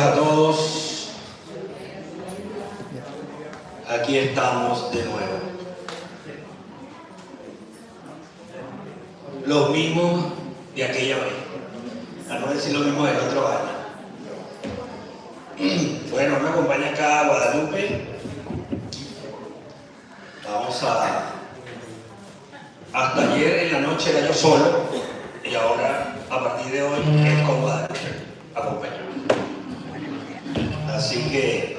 a todos. Aquí estamos de nuevo. Los mismos de aquella vez. A no decir lo mismo del otro año. Bueno, me acompaña acá Guadalupe. Vamos a... Hasta ayer en la noche era yo solo y ahora, a partir de hoy, es con Guadalupe acompañado. Así que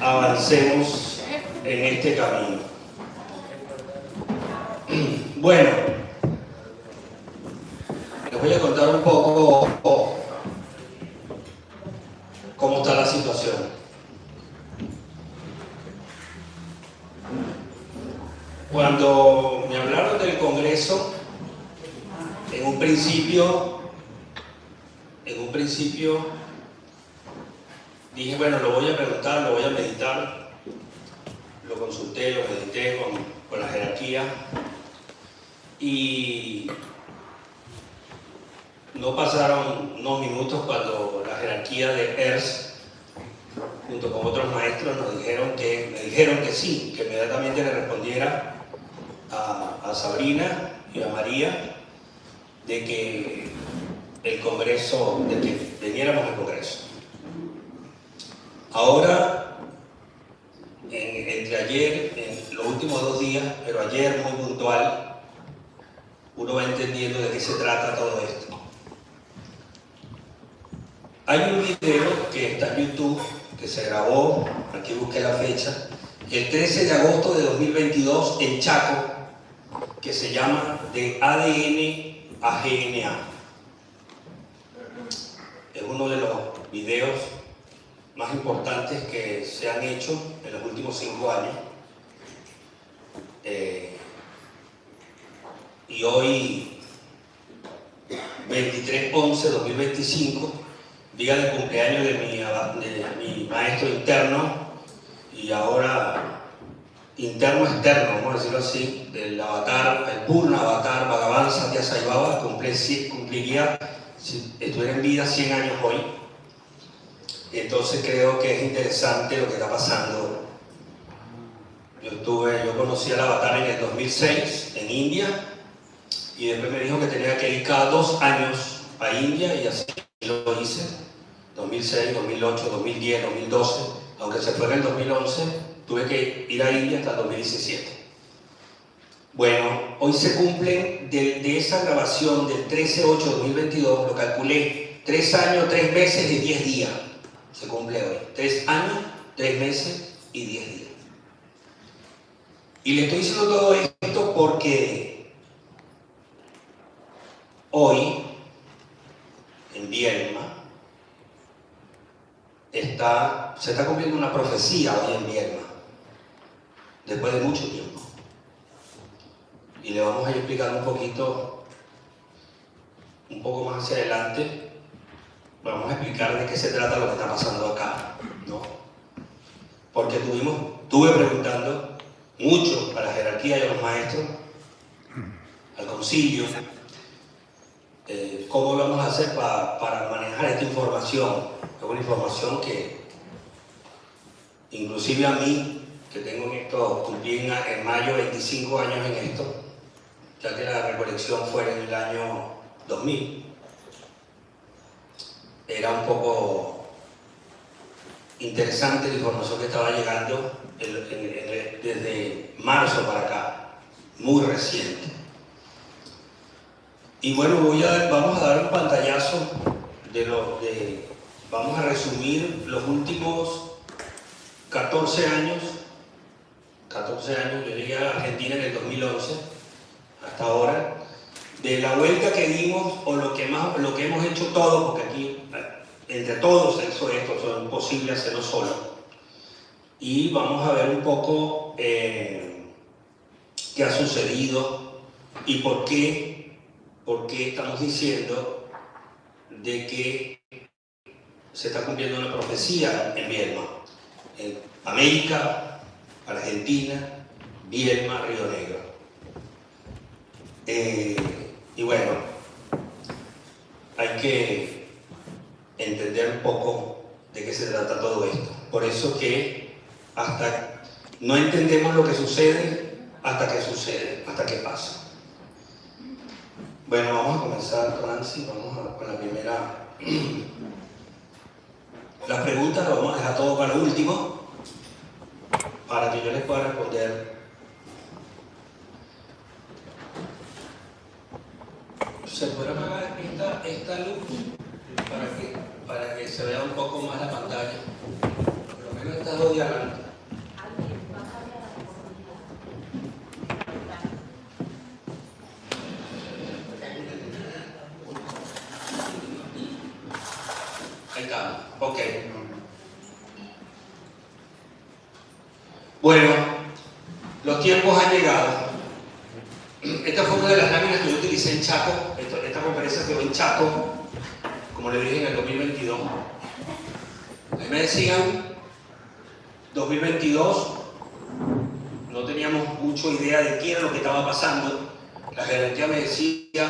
avancemos en este camino. Bueno, les voy a contar un poco cómo está la situación. Cuando me hablaron del Congreso, en un principio dije, bueno, lo voy a preguntar, lo voy a meditar, lo consulté, lo medité con la jerarquía y no pasaron unos minutos cuando la jerarquía de ERS junto con otros maestros me dijeron que sí, que inmediatamente le respondiera a Sabrina y a María de que el Congreso, de que viniéramos al Congreso. Ahora, entre ayer, en los últimos 2 días, pero ayer muy puntual, uno va entendiendo de qué se trata todo esto. Hay un video que está en YouTube, que se grabó, aquí busqué la fecha, el 13 de agosto de 2022 en Chaco, que se llama De ADN a GNA. Es uno de los videos más importantes que se han hecho en los últimos 5 años. Y hoy, 23/11/2025, día de cumpleaños de mi maestro interno y ahora interno externo, vamos a decirlo así, del avatar, el Purna Avatar Bhagavan Satya Sai Baba, cumpliría, si estuviera en vida, 100 años hoy. Entonces creo que es interesante lo que está pasando. Yo conocí al avatar en el 2006 en India y después me dijo que tenía que ir cada 2 años a India y así lo hice. 2006, 2008, 2010, 2012, aunque se fue en el 2011, tuve que ir a India hasta el 2017. Bueno, hoy se cumplen de esa grabación del 13/8/2022, lo calculé, 3 años, 3 meses y 10 días. Se cumple hoy. 3 años, 3 meses y 10 días. Y le estoy diciendo todo esto porque hoy, en Vierma, se está cumpliendo una profecía hoy en Vierma, después de mucho tiempo. Y le vamos a ir explicando un poco más hacia adelante, vamos a explicar de qué se trata lo que está pasando acá, ¿no? Porque estuve preguntando mucho a la jerarquía y a los maestros, al concilio, cómo vamos a hacer para manejar esta información. Es una información que, inclusive a mí, que tengo en esto, cumplí en mayo 25 años en esto, ya que la recolección fue en el año 2000, era un poco interesante la información que estaba llegando desde marzo para acá, muy reciente. Y bueno, vamos a dar un pantallazo vamos a resumir los últimos 14 años. Yo llegué a Argentina en el 2011, hasta ahora, de la vuelta que dimos o lo que hemos hecho todos, porque aquí entre todos se hizo esto, es imposible hacerlo solo. Y vamos a ver un poco qué ha sucedido y por qué estamos diciendo de que se está cumpliendo una profecía en Vierma, en América, Argentina, Vierma, Río Negro. Y bueno, hay que poco de qué se trata todo esto. Por eso que hasta no entendemos lo que sucede hasta que sucede, hasta que pasa. Bueno, vamos a comenzar, Nancy, con la primera. Las preguntas las vamos a dejar todo para último, para que yo les pueda responder. ¿Se puede apagar esta luz para que se vea un poco más la pantalla? Por lo menos estas dos diagramas. Ahí está, ok. Bueno, los tiempos han llegado. Esta fue una de las láminas que yo utilicé en Chaco. Esta conferencia quedó en Chaco, como le dije, en el 2022. Ahí me decían, 2022, no teníamos mucha idea de qué era lo que estaba pasando. La jerarquía me decía,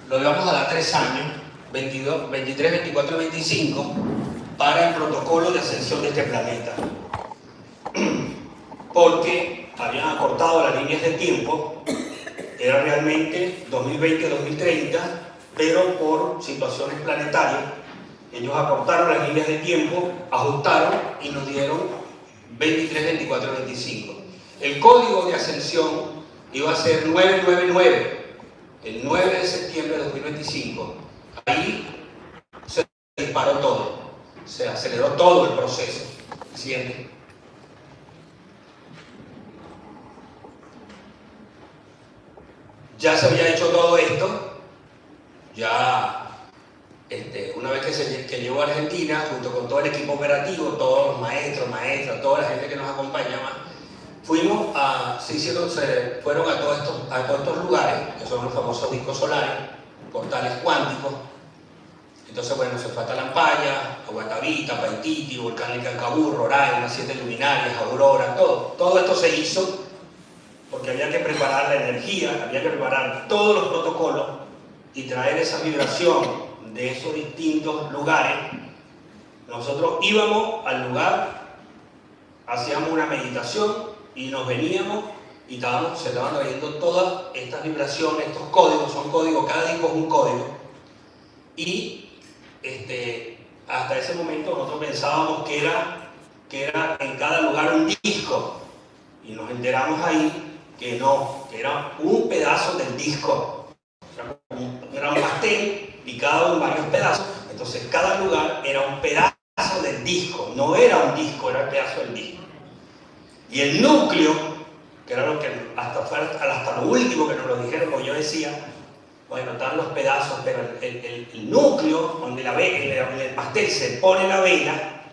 lo íbamos a dar 3 años, 22, 23, 24 y 25, para el protocolo de ascensión de este planeta. Porque habían acortado las líneas de tiempo, era realmente 2020-2030, pero por situaciones planetarias, ellos acortaron las líneas de tiempo, ajustaron y nos dieron 23, 24 y 25. El código de ascensión iba a ser 999, el 9 de septiembre de 2025. Ahí se disparó todo, se aceleró todo el proceso, ¿entiendes? Ya se había hecho todo esto, ya una vez que llegó a Argentina, junto con todo el equipo operativo, todos los maestros, maestras, toda la gente que nos acompañaba, fueron a todos estos lugares, que son los famosos discos solares, portales cuánticos. Entonces, bueno, se fue a Talampaya, a Guatavita, Paititi, Volcán del Cancabú, Roraima, las 7 luminarias, Aurora, todo esto se hizo porque había que preparar la energía, había que preparar todos los protocolos y traer esa vibración de esos distintos lugares. Nosotros íbamos al lugar, hacíamos una meditación y nos veníamos y se estaban trayendo todas estas vibraciones, estos códigos, son códigos, cada disco es un código. Y hasta ese momento nosotros pensábamos que era en cada lugar un disco, y nos enteramos ahí que no, que era un pedazo del disco, era un pastel picado en varios pedazos. Entonces cada lugar era un pedazo del disco, no era un disco, era el pedazo del disco. Y el núcleo, que era lo que hasta lo último que nos lo dijeron, como yo decía, bueno, están los pedazos, pero el núcleo, donde en el pastel se pone la vela,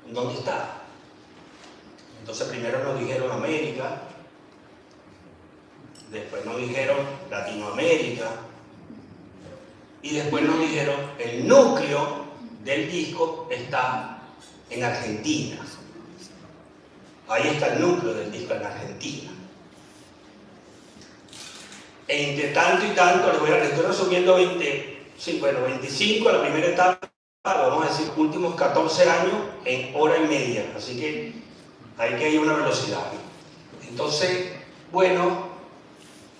¿dónde está? Entonces primero nos dijeron América, después nos dijeron Latinoamérica, y después nos dijeron el núcleo del disco está en Argentina. Ahí está el núcleo del disco, en Argentina. Entre tanto y tanto, les estoy resumiendo 25 a la primera etapa, vamos a decir últimos 14 años en hora y media, así que hay que ir a una velocidad. Entonces, bueno,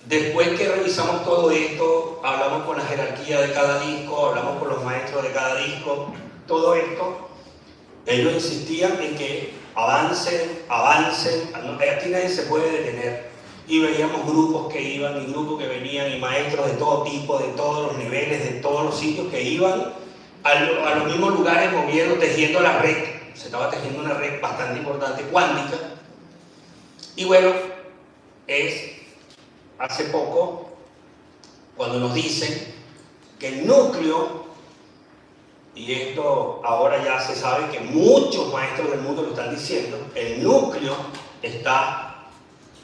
después que revisamos todo esto, hablamos con la jerarquía de cada disco, hablamos con los maestros de cada disco, todo esto, ellos insistían en que avancen, aquí nadie se puede detener. Y veíamos grupos que iban y grupos que venían y maestros de todo tipo, de todos los niveles, de todos los sitios que iban a los mismos lugares moviendo, tejiendo la red. Se estaba tejiendo una red bastante importante, cuántica. Y bueno, hace poco cuando nos dicen que el núcleo, y esto ahora ya se sabe que muchos maestros del mundo lo están diciendo, el núcleo está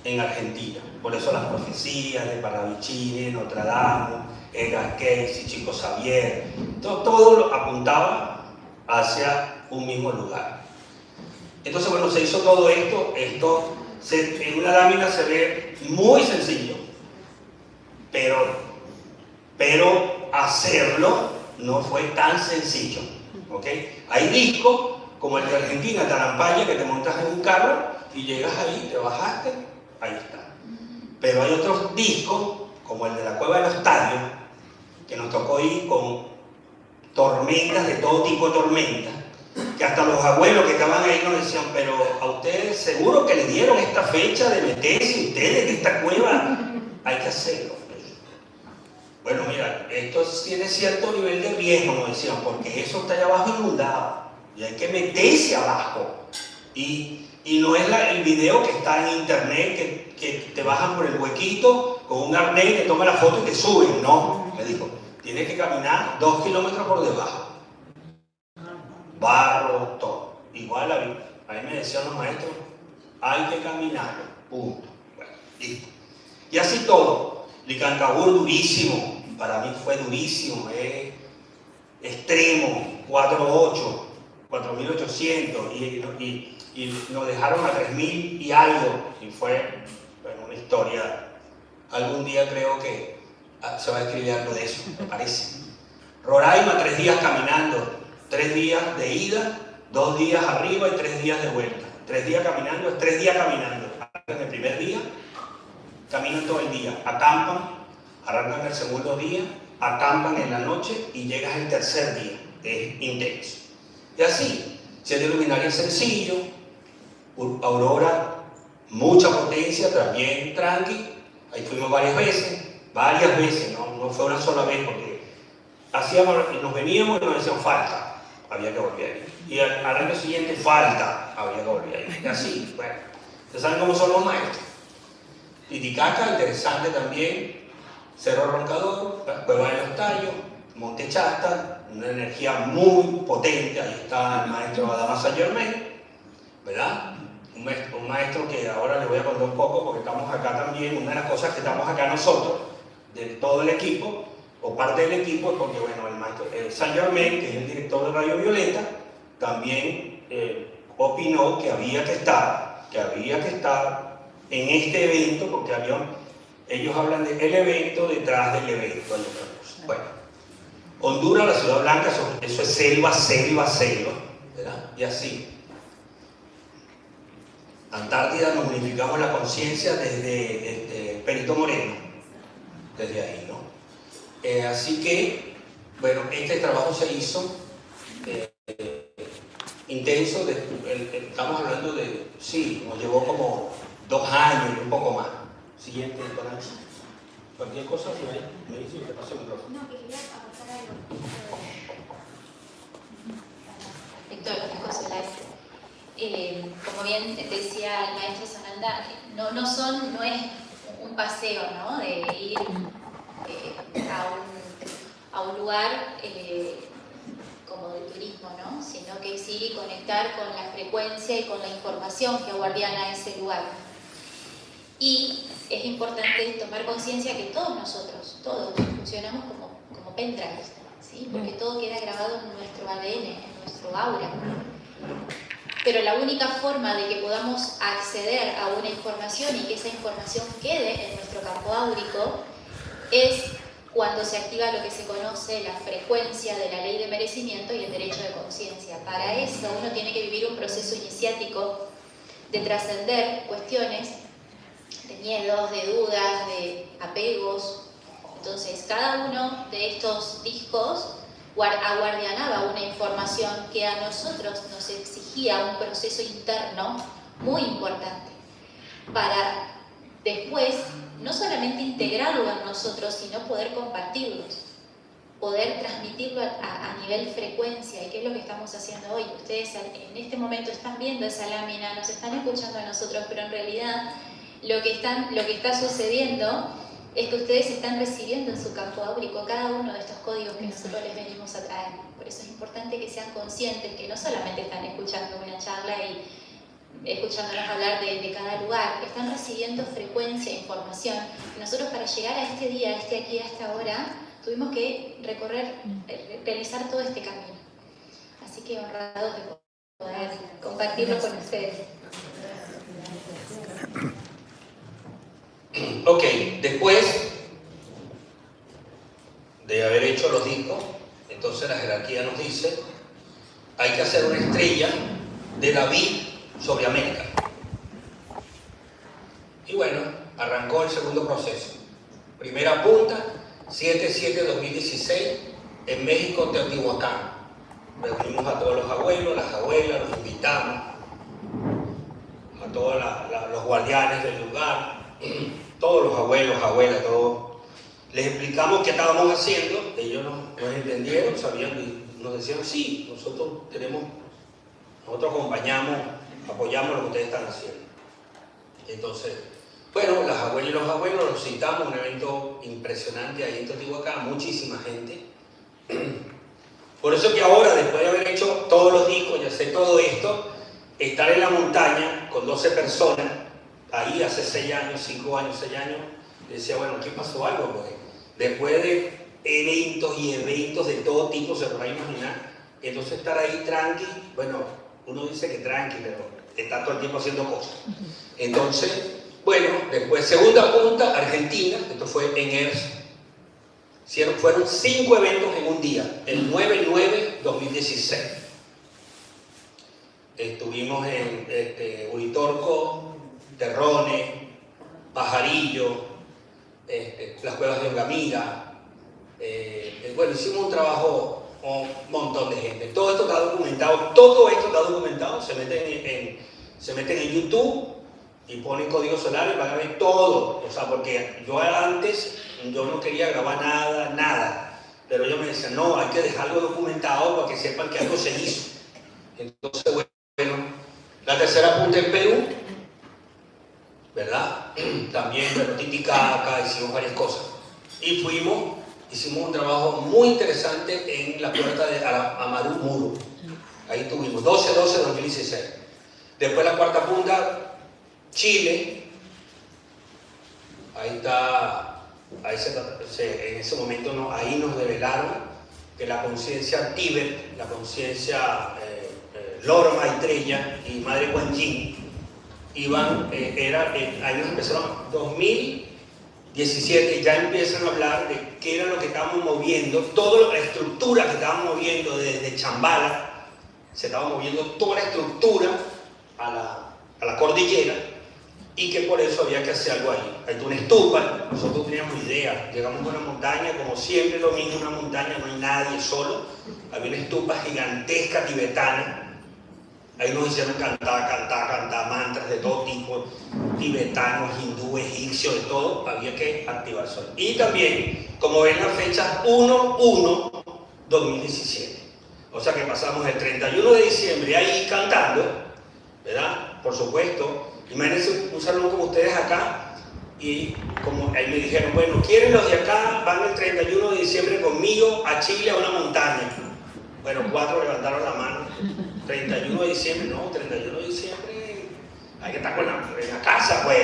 en Argentina. Por eso las profecías de Paravicini, Notre Dame, Edgar Cayce, Chico Xavier, todo apuntaba hacia un mismo lugar. Entonces, bueno, se hizo todo esto. En una lámina se ve muy sencillo, pero hacerlo no fue tan sencillo, ¿ok? Hay discos como el de Argentina, Tarampaya, que te montas en un carro y llegas ahí, te bajaste, ahí está. Pero hay otros discos, como el de la Cueva de los Tallos, que nos tocó ir con tormentas, de todo tipo de tormentas, que hasta los abuelos que estaban ahí nos decían, pero a ustedes seguro que le dieron esta fecha de meterse ustedes en esta cueva, hay que hacerlo. Bueno, mira, esto tiene cierto nivel de riesgo, nos decían, porque eso está allá abajo inundado y hay que meterse abajo. Y no es el video que está en internet, que te bajan por el huequito con un arnés, te toma la foto y te suben. No, me dijo, tienes que caminar 2 kilómetros por debajo. Barro, todo. Igual a mí me decían los maestros, hay que caminarlo, punto. Bueno, listo. Y así todo. Licancabur durísimo, para mí fue durísimo, extremo, 4.8, 4.800 y nos dejaron a 3.000 y algo, y fue, bueno, una historia. Algún día creo que se va a escribir algo de eso, me parece. Roraima, 3 días caminando, 3 días de ida, 2 días arriba y 3 días de vuelta. 3 días caminando, es 3 días caminando. En el primer día, caminan todo el día, acampan, arrancan el segundo día, acampan en la noche y llegas el tercer día, es intenso. Y así, siete luminarias sencillo, aurora, mucha potencia, también tranqui, ahí fuimos varias veces, no fue una sola vez, porque nos veníamos y nos decían falta, había que volver ahí. Y al año siguiente falta, había que volver ahí. Y así, bueno, ustedes saben cómo son los maestros. Titicaca, interesante también, Cerro Roncador, la Cueva de los Tallos, Monte Chasta, una energía muy potente, ahí está el maestro Adama Saint Germain, ¿verdad? Un maestro que ahora les voy a contar un poco porque estamos acá también, una de las cosas que estamos acá nosotros, de todo el equipo, o parte del equipo, es porque, bueno, el maestro Saint Germain, que es el director de Radio Violeta, también opinó que había que estar en este evento, porque ellos hablan del evento detrás del evento. Bueno, Honduras, la ciudad blanca, eso es selva, ¿verdad? Y así. Antártida, nos unificamos la conciencia desde Perito Moreno, desde ahí, ¿no? Así que, bueno, este trabajo se hizo intenso, estamos hablando de, sí, nos llevó como 2 años y un poco más. Siguiente, Tonanza. Cualquier cosa, si me dice y te paso el micrófono. No, que quería aportar algo. Víctor, como bien decía el maestro Sananda, no es un paseo, ¿no? De ir a un lugar como de turismo, ¿no? Sino que es ir y conectar con la frecuencia y con la información que guardiana ese lugar. Y es importante tomar conciencia que todos funcionamos como pendrives, ¿sí? Porque todo queda grabado en nuestro ADN, en nuestro aura. Pero la única forma de que podamos acceder a una información y que esa información quede en nuestro campo áurico es cuando se activa lo que se conoce la frecuencia de la ley de merecimiento y el derecho de conciencia. Para eso uno tiene que vivir un proceso iniciático de trascender cuestiones de miedos, de dudas, de apegos. Entonces, cada uno de estos discos aguardianaba una información que a nosotros nos exigía un proceso interno muy importante para después no solamente integrarlo en nosotros, sino poder compartirlos, poder transmitirlo a nivel frecuencia. ¿Y qué es lo que estamos haciendo hoy? Ustedes en este momento están viendo esa lámina, nos están escuchando a nosotros, pero en realidad lo que está sucediendo es que ustedes están recibiendo en su campo áurico cada uno de estos códigos que nosotros les venimos a traer. Por eso es importante que sean conscientes que no solamente están escuchando una charla y escuchándonos hablar de cada lugar, están recibiendo frecuencia e información. Y nosotros, para llegar a este día, a este aquí, a esta hora, tuvimos que realizar todo este camino. Así que honrados de poder compartirlo con ustedes. Ok, después de haber hecho los discos, entonces jerarquía nos dice, hay que hacer una estrella de David sobre América. Y bueno, arrancó el segundo proceso. Primera punta, 7/7/2016, en México, Teotihuacán. Reunimos a todos los abuelos, las abuelas, los invitamos, a todos los guardianes del lugar, todos los abuelos, abuelas, todos. Les explicamos qué estábamos haciendo, ellos nos entendieron, sabían y nos decían, sí, nosotros acompañamos, apoyamos lo que ustedes están haciendo. Entonces, bueno, las abuelas y los abuelos los citamos, un evento impresionante ahí en Teotihuacán, muchísima gente. Por eso que ahora, después de haber hecho todos los discos y hacer todo esto, estar en la montaña con 12 personas, ahí hace 6 años, 5 años, 6 años, decía, bueno, aquí pasó algo, porque después de eventos y eventos de todo tipo, se podrá imaginar, entonces estar ahí tranqui, bueno, uno dice que tranqui, pero está todo el tiempo haciendo cosas. Entonces, bueno, después segunda punta, Argentina, esto fue en ERS, fueron 5 eventos en un día, el 9/9/2016. Estuvimos en Uritorco, Terrones, Pajarillo, las cuevas de Ongamira. Bueno, hicimos un trabajo con un montón de gente. Todo esto está documentado, se meten en YouTube y ponen código solar y van a ver todo. O sea, porque yo antes no quería grabar nada. Pero ellos me decían, no, hay que dejarlo documentado para que sepan que algo se hizo. Entonces, bueno, la tercera punta en Perú, ¿verdad? También, bueno, Titicaca, hicimos varias cosas. Y hicimos un trabajo muy interesante en la puerta de Amaru Muro. Ahí tuvimos 12/12/2016. Después la cuarta punta, Chile. Ahí está, en ese momento ahí nos revelaron que la conciencia Tíbet, la conciencia Loro Maitreya y Madre Kuan Yin ahí nos empezaron, 2017 ya empiezan a hablar de qué era lo que estábamos moviendo, toda la estructura que estábamos moviendo desde Chambala, se estaba moviendo toda la estructura a la cordillera y que por eso había que hacer algo ahí. Hay una estupa, nosotros teníamos idea, llegamos a una montaña, como siempre lo mismo, una montaña, no hay nadie solo, había una estupa gigantesca tibetana. Ahí nos hicieron cantar mantras de todo tipo, tibetanos, hindúes, egipcios, de todo, había que activar eso. Y también, como ven las fechas, 1/1/2017. O sea que pasamos el 31 de diciembre ahí cantando, ¿verdad? Por supuesto. Imagínense un salón como ustedes acá, y como ahí me dijeron, bueno, ¿quieren los de acá? Van el 31 de diciembre conmigo a Chile, a una montaña. Bueno, 4 levantaron la mano. 31 de diciembre, no, 31 de diciembre hay que estar en la casa, pues,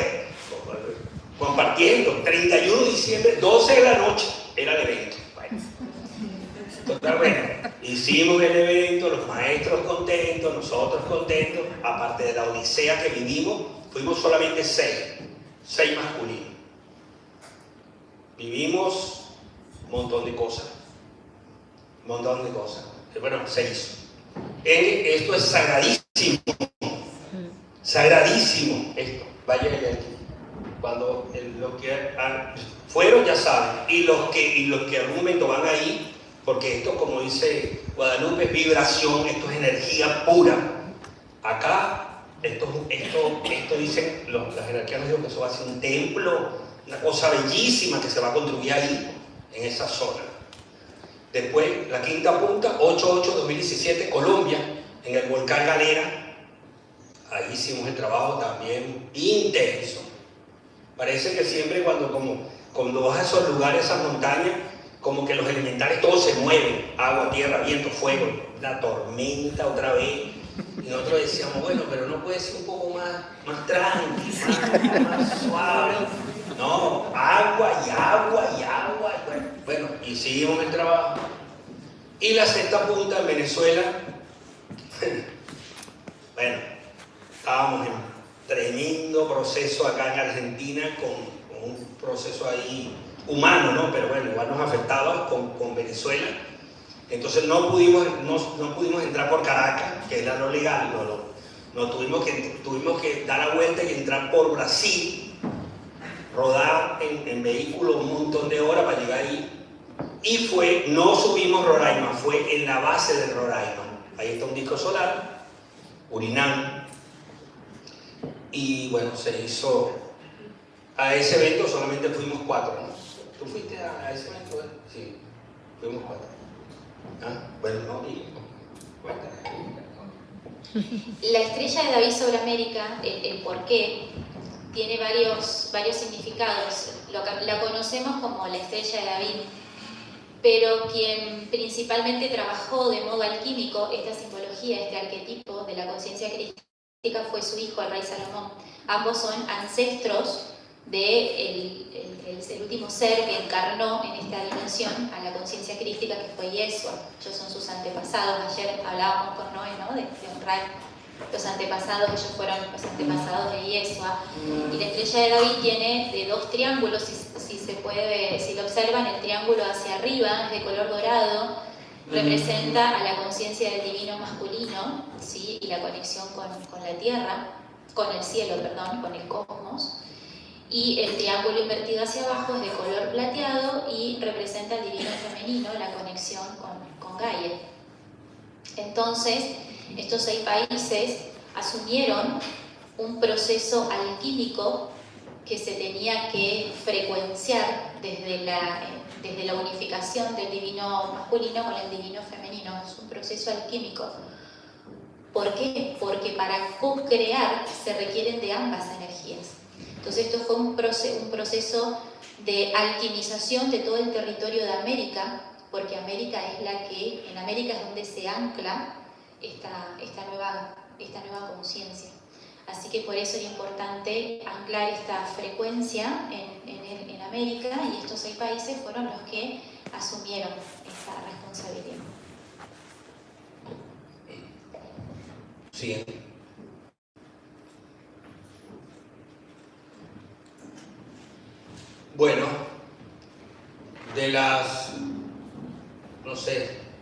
compartiendo. 31 de diciembre, 12 de la noche, era el evento. Bueno, hicimos el evento, los maestros contentos, nosotros contentos, aparte de la odisea que vivimos, fuimos solamente 6 masculinos. Vivimos un montón de cosas. Bueno, se hizo. Esto es sagradísimo esto, vaya de aquí. Cuando los que fueron ya saben, y los que algún momento van ahí, porque esto, como dice Guadalupe, es vibración, esto es energía pura. Acá, esto dicen, la jerarquía nos dijo que eso va a ser un templo, una cosa bellísima que se va a construir ahí, en esa zona. Después, la quinta punta, 8/8/2017, Colombia, en el volcán Galera. Ahí hicimos el trabajo también intenso. Parece que siempre cuando vas a esos lugares, esas montañas, como que los elementales todos se mueven. Agua, tierra, viento, fuego, la tormenta otra vez. Y nosotros decíamos, bueno, pero no puede ser un poco más tranquilo, más suave. No, agua. Bueno, hicimos el trabajo. Y la sexta punta en Venezuela, bueno, estábamos en tremendo proceso acá en Argentina con un proceso ahí humano, ¿no? Pero bueno, igual nos afectaba con Venezuela. Entonces no pudimos entrar por Caracas, que era lo legal, no tuvimos que dar la vuelta y entrar por Brasil, rodar en vehículo un montón de horas para llegar ahí. Y no subimos Roraima, fue en la base de Roraima. Ahí está un disco solar, Urinán. Y bueno, se hizo. A ese evento solamente fuimos 4, ¿no? ¿Tú fuiste a ese evento? Sí, fuimos 4. ¿Ah? Bueno, no, La estrella de David sobre América, el porqué, tiene varios significados. La conocemos como la estrella de David, pero quien principalmente trabajó de modo alquímico esta simbología, este arquetipo de la conciencia crística fue su hijo, el rey Salomón. Ambos son ancestros del el último ser que encarnó en esta dimensión a la conciencia crística, que fue Yeshua. Ellos son sus antepasados. Ayer hablábamos con Noé, ¿no?, de honrar los antepasados. Ellos fueron los antepasados de Yeshua. Y la estrella de David tiene de 2 triángulos, si lo observan, el triángulo hacia arriba es de color dorado, representa a la conciencia del divino masculino, ¿sí?, y la conexión con la tierra, con el cielo, perdón, con el cosmos. Y el triángulo invertido hacia abajo es de color plateado y representa al divino femenino, la conexión con Gaia. Entonces, estos 6 países asumieron un proceso alquímico que se tenía que frecuenciar desde la unificación del divino masculino con el divino femenino. Es un proceso alquímico. ¿Por qué? Porque para co-crear se requieren de ambas energías. Entonces esto fue un proceso de alquimización de todo el territorio de América, porque América en América es donde se ancla esta nueva conciencia. Así que por eso era importante anclar esta frecuencia en América, y estos 6 países fueron los que asumieron esta responsabilidad. Siguiente. Bueno, de las,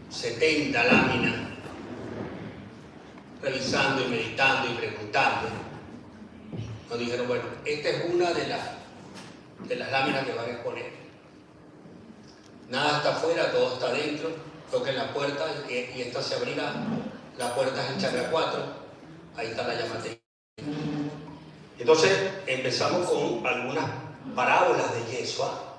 70 láminas, revisando y meditando y preguntando, nos dijeron, bueno, esta es una de las láminas que van a exponer. Nada está afuera, todo está dentro. Toquen la puerta y esta se abrirá. La puerta es el chakra 4, ahí está la llama técnica. Entonces empezamos con algunas parábolas de Yeshua,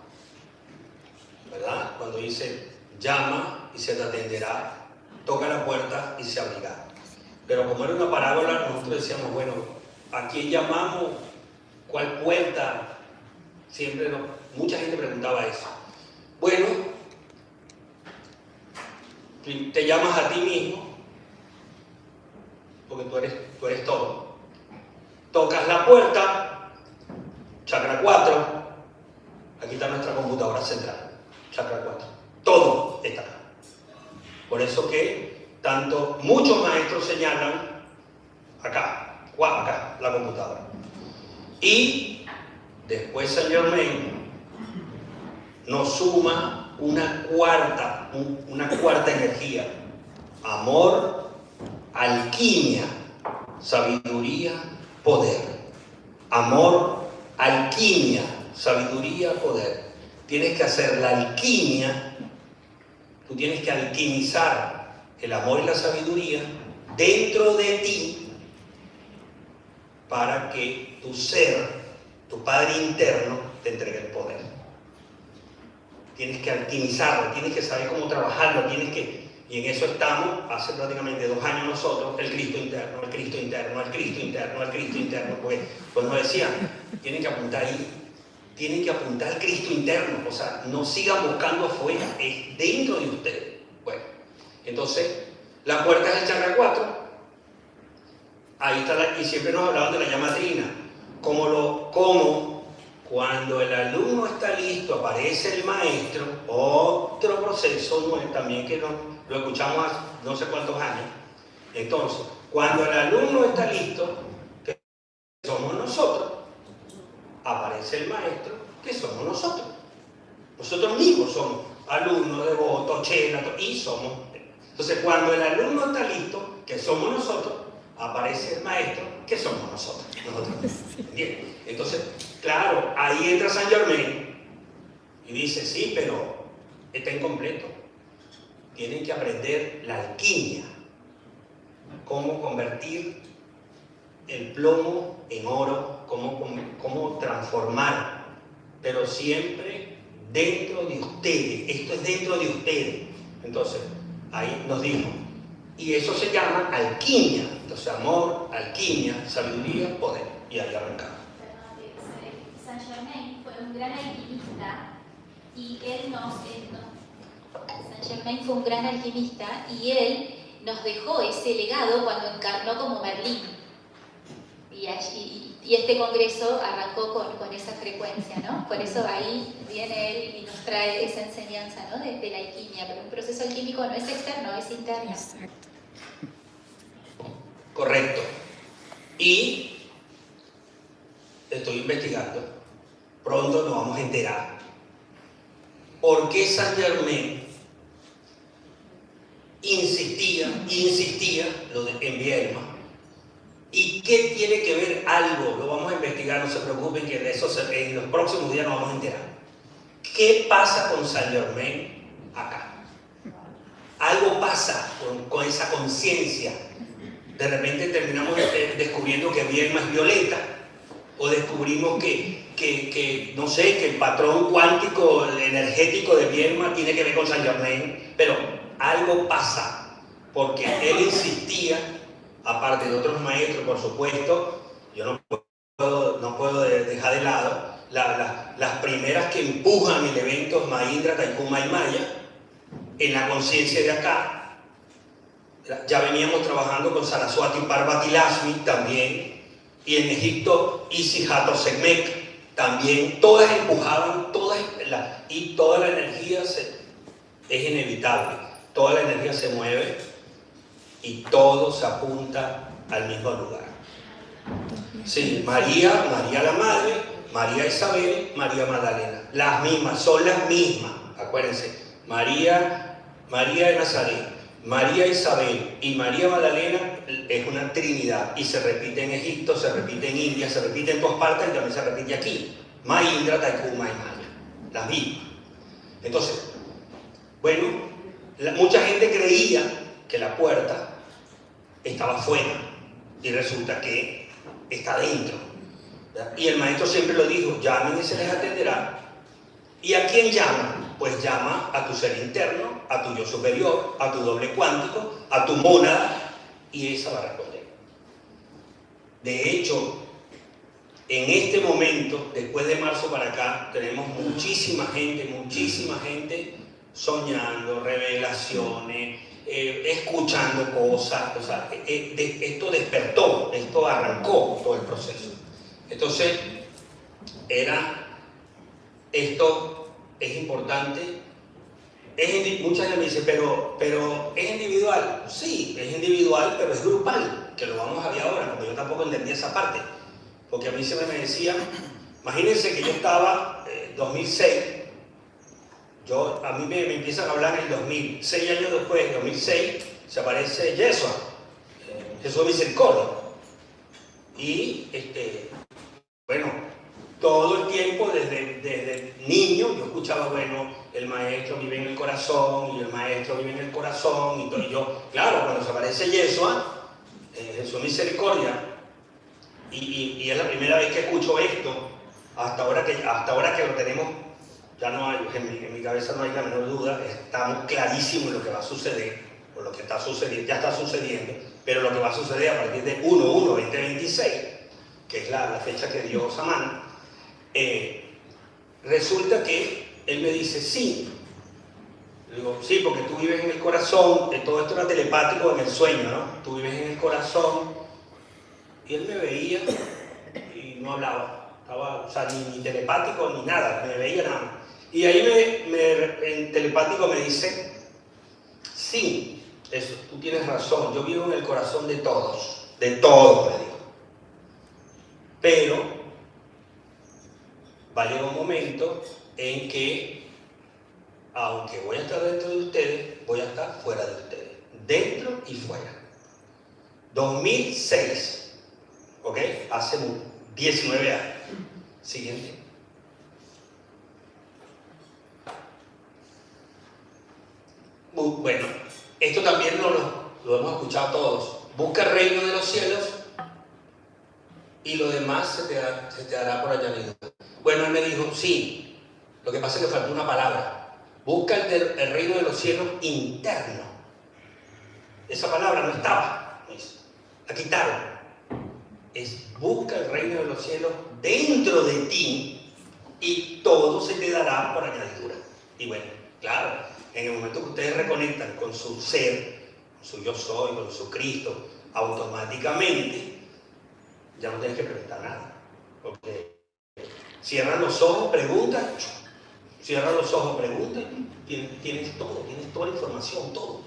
¿verdad? Cuando dice, llama y se te atenderá, toca la puerta y se abrirá. Pero como era una parábola, nosotros decíamos, bueno, ¿a quién llamamos? ¿Cuál puerta? Mucha gente preguntaba eso. Bueno, te llamas a ti mismo, porque tú eres todo. Tocas la puerta, chakra 4, aquí está nuestra computadora central, chakra 4. Todo está acá. Por eso que muchos maestros señalan acá, la computadora. Y después Saint Germain nos suma una cuarta energía: amor, alquimia, sabiduría, poder. Amor, alquimia, sabiduría, poder. Tienes que hacer la alquimia, tú tienes que alquimizar el amor y la sabiduría dentro de ti para que tu ser, tu Padre interno, te entregue el poder. Tienes que alquimizarlo, tienes que saber cómo trabajarlo, y en eso estamos hace prácticamente 2 años nosotros, el Cristo interno, el Cristo interno, el Cristo interno, el Cristo interno, porque pues nos decían, tienen que apuntar ahí, tienen que apuntar al Cristo interno, o sea, no sigan buscando afuera, es dentro de ustedes. Bueno, entonces, la puerta es el chakra 4, ahí está, y siempre nos hablaban de la llama trina, como cuando el alumno está listo, aparece el maestro, otro proceso también que lo escuchamos hace no sé cuántos años. Entonces, cuando el alumno está listo, que somos nosotros, aparece el maestro, que somos nosotros. Nosotros mismos somos. alumnos, devotos, chela, y somos. Entonces, cuando el alumno está listo, que somos nosotros, aparece el maestro, que somos nosotros. Bien. Entonces, claro, ahí entra Saint Germain y dice, sí, pero está incompleto. Tienen que aprender la alquimia, cómo convertir el plomo en oro, cómo transformar, pero siempre dentro de ustedes. Esto es dentro de ustedes. Entonces, ahí nos dijo, y eso se llama alquimia. Entonces, amor, alquimia, sabiduría, poder. Y ahí arrancamos. Saint Germain fue un gran alquimista y él Saint Germain fue un gran alquimista y él nos dejó ese legado cuando encarnó como Merlín. Y este congreso arrancó con esa frecuencia, ¿no? Por eso ahí viene él y nos trae esa enseñanza, ¿no? de la alquimia. Pero un proceso alquímico no es externo, es interno. Exacto. Correcto. Y estoy investigando, pronto nos vamos a enterar por qué Saint Germain insistía en Bielma. ¿Y qué tiene que ver algo? Lo vamos a investigar, no se preocupen, que de eso en los próximos días nos vamos a enterar. ¿Qué pasa con Saint Germain acá? Algo pasa con esa conciencia. De repente terminamos descubriendo que Bielma es violeta, o descubrimos que no sé, que el patrón cuántico, el energético de Bielma tiene que ver con Saint Germain, pero algo pasa, porque él insistía, aparte de otros maestros, por supuesto. Yo no puedo dejar de lado las primeras que empujan el evento, Mahindra, Taikuma y Maya, en la conciencia de acá. Ya veníamos trabajando con Saraswati Parvati Lakshmi también, y en Egipto Isis Hatshepsut también. Todas empujaban, y toda la energía es inevitable, toda la energía se mueve y todo se apunta al mismo lugar. Sí, María la Madre, María Isabel, María Magdalena, las mismas, son las mismas, acuérdense. María de Nazaret, María Isabel y María Magdalena es una trinidad y se repite en Egipto, se repite en India, se repite en todas partes y también se repite aquí. Mahindra, Taikuma y Maya, las mismas. Entonces, bueno, mucha gente creía que la puerta estaba fuera y resulta que está dentro, ¿verdad? Y el maestro siempre lo dijo, llamen y se les atenderá. ¿Y a quién llama? Pues llama a tu ser interno, a tu yo superior, a tu doble cuántico, a tu mónada, y esa va a responder. De hecho, en este momento, después de marzo para acá, tenemos muchísima gente soñando, revelaciones, escuchando cosas. O sea, esto despertó, esto arrancó todo el proceso. Entonces, esto es importante. Mucha gente me dice, pero ¿es individual? Sí, es individual, pero es grupal, que lo vamos a ver ahora, porque yo tampoco entendí esa parte. Porque a mí siempre me decían, imagínense que yo estaba en 2006, a mí me empiezan a hablar en el 2000, 6 años después, en 2006, se aparece Yeshua, Jesús Misericordia. Y, bueno, todo el tiempo, desde niño, yo escuchaba, bueno, el maestro vive en el corazón, y el maestro vive en el corazón, y todo. Y yo, claro, cuando se aparece Yeshua, Jesús Misericordia, y es la primera vez que escucho esto, hasta ahora que lo tenemos, ya no hay, en mi cabeza no hay la menor duda, estamos clarísimos en lo que va a suceder, o lo que está sucediendo, ya está sucediendo, pero lo que va a suceder a partir de 1/1/2026, que es la fecha que dio Samana, resulta que él me dice, sí. Le digo, sí, porque tú vives en el corazón, todo esto era telepático en el sueño, ¿no? Tú vives en el corazón. Y él me veía y no hablaba, o sea, ni telepático ni nada, me veía nada. Y ahí en telepático me dice, sí, eso, tú tienes razón, yo vivo en el corazón de todos, me dijo. Pero va a llegar un momento en que aunque voy a estar dentro de ustedes, voy a estar fuera de ustedes, dentro y fuera. 2006, ¿ok? Hace 19 años. Siguiente. Bueno, esto también lo hemos escuchado todos. Busca el reino de los cielos y lo demás se te dará por añadidura. Bueno, él me dijo, sí, lo que pasa es que faltó una palabra. Busca el reino de los cielos interno. Esa palabra no estaba, la quitaron. Busca el reino de los cielos dentro de ti y todo se te dará por añadidura. Y bueno, claro, en el momento que ustedes reconectan con su ser, con su yo soy, con su Cristo, automáticamente ya no tienes que preguntar nada. Porque cierran los ojos, preguntan, cierran los ojos, preguntan, tienes todo, tienes toda la información, todo.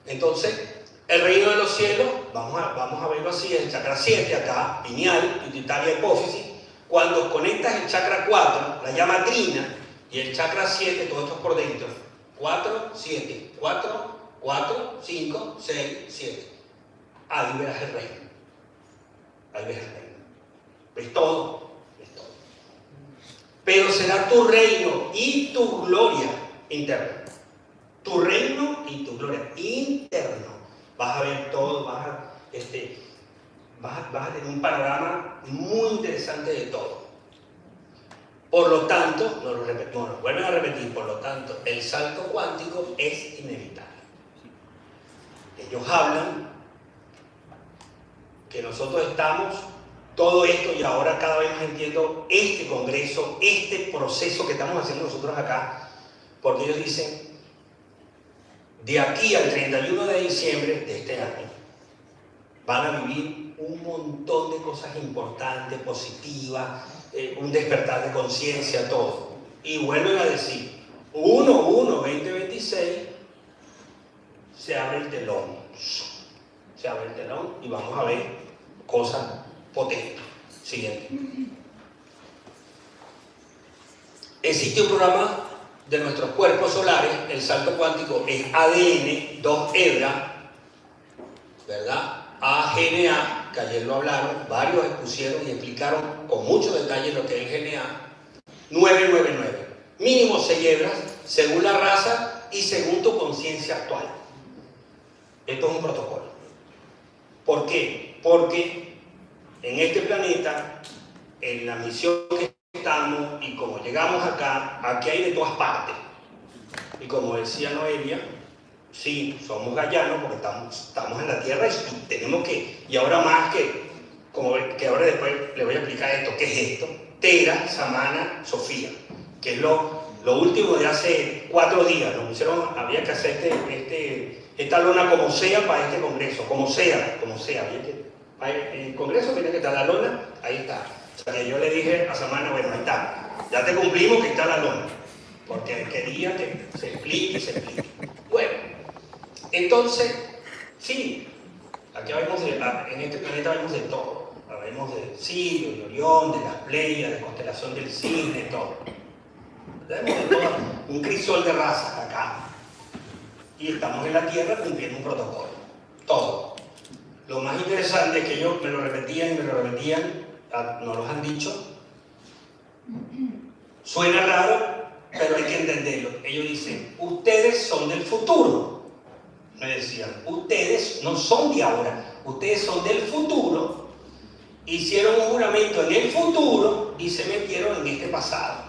Entonces, el reino de los cielos, vamos a verlo así, el chakra 7 acá, pineal, pituitaria, hipófisis. Cuando conectas el chakra 4, la llama trina, y el chakra 7, todo esto es por dentro. 4, 7, 4, 4, 5, 6, 7. Ahí verás el reino. Ahí ves el reino. ¿Ves todo? ¿Ves todo? Pero será tu reino y tu gloria interna. Tu reino y tu gloria interno. Vas a ver todo, vas a tener un panorama muy interesante de todo. Por lo tanto, nos vuelven a repetir, por lo tanto, el salto cuántico es inevitable. Ellos hablan que nosotros estamos, todo esto, y ahora cada vez más entiendo este congreso, este proceso que estamos haciendo nosotros acá, porque ellos dicen, de aquí al 31 de diciembre de este año, van a vivir un montón de cosas importantes, positivas, un despertar de conciencia, todo. Y vuelven a decir, 1/1/2026, se abre el telón. Se abre el telón y vamos a ver cosas potentes. Siguiente. Existe un programa de nuestros cuerpos solares, el salto cuántico es ADN, 2 hebras, ¿verdad? AGNA, que ayer lo hablaron, varios expusieron y explicaron con mucho detalle lo que es el GNA. 999, mínimo 6 hebras, según la raza y según tu conciencia actual. Esto es un protocolo. ¿Por qué? Porque en este planeta, en la misión que estamos y como llegamos acá, aquí hay de todas partes. Y como decía Noelia, sí, somos gallanos porque estamos en la Tierra y tenemos que, y ahora más que ahora después les voy a explicar esto, ¿qué es esto? Tera, Samana, Sofía, que es lo último de hace 4 días, nos pusieron, había que hacer esta lona como sea para este congreso, como sea, el congreso tiene que estar la lona, ahí está. O sea que yo le dije a Samana, bueno, ahí está, ya te cumplimos que está la lona, porque quería que se explique. Bueno, entonces, sí, aquí en este planeta hablamos de todo. Hablamos de Sirio, de Orión, de las Pleiades, de constelación del Cisne, todo. Tenemos de todo, un crisol de razas acá. Y estamos en la Tierra cumpliendo un protocolo. Todo. Lo más interesante es que ellos me lo repetían, no los han dicho. Suena raro, pero hay que entenderlo. Ellos dicen, ustedes son del futuro. Me decían, ustedes no son de ahora, ustedes son del futuro, hicieron un juramento en el futuro y se metieron en este pasado.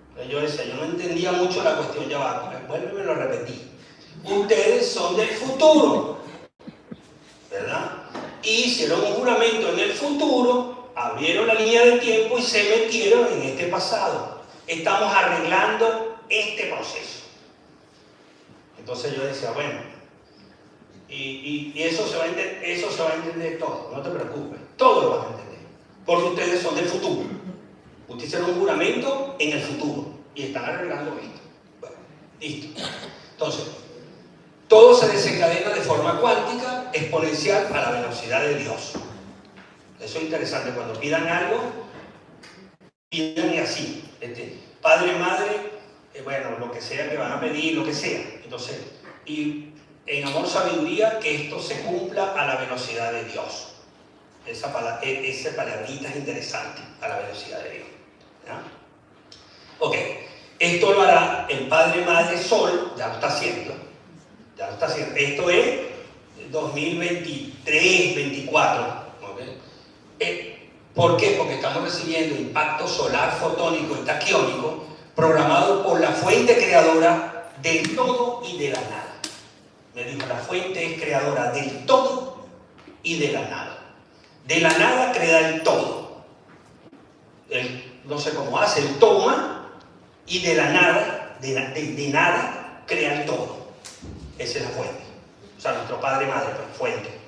Entonces yo decía, yo no entendía mucho la cuestión, ya va, vuélveme a repetir. Ustedes son del futuro, ¿verdad? Y hicieron un juramento en el futuro, abrieron la línea del tiempo y se metieron en este pasado. Estamos arreglando este proceso. Entonces yo decía, bueno, y eso se va a entender todo, no te preocupes, todo lo vas a entender, porque ustedes son del futuro. Ustedes hicieron un juramento en el futuro y están arreglando esto. Bueno, listo. Entonces, todo se desencadena de forma cuántica exponencial a la velocidad de Dios. Eso es interesante, cuando pidan algo, pidan y así. Padre, madre, bueno, lo que sea que van a pedir, lo que sea. Entonces, y en amor, sabiduría, que esto se cumpla a la velocidad de Dios. Esa palabrita es interesante, a la velocidad de Dios. ¿Ya? Ok, esto lo hará el Padre, Madre, Sol, ya lo está haciendo. Ya lo está haciendo. Esto es 2023, 24. ¿Okay? ¿Por qué? Porque estamos recibiendo impacto solar, fotónico y taquiónico programado por la fuente creadora del todo y de la nada. Me dijo, la fuente es creadora del todo y de la nada. De la nada crea el todo. Él, no sé cómo hace, él toma y de la nada, de nada, crea el todo. Esa es la fuente. O sea, nuestro Padre, Madre, pues, fuente.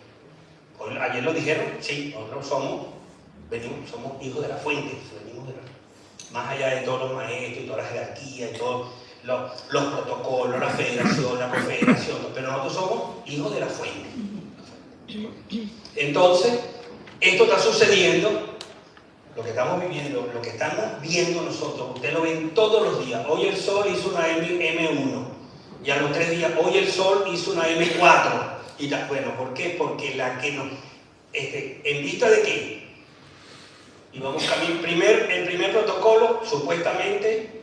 Ayer lo dijeron, sí, nosotros somos hijos de la fuente, venimos de más allá de todos los maestros y toda la jerarquía y todos los protocolos, la federación, la confederación, pero nosotros somos hijos de la fuente. Entonces, esto está sucediendo, lo que estamos viviendo, lo que estamos viendo nosotros, ustedes lo ven todos los días. Hoy el sol hizo una M1 y a los 3 días, hoy el sol hizo una M4. Y bueno, ¿por qué? Porque la que nos, en vista de que íbamos camino, el primer protocolo, supuestamente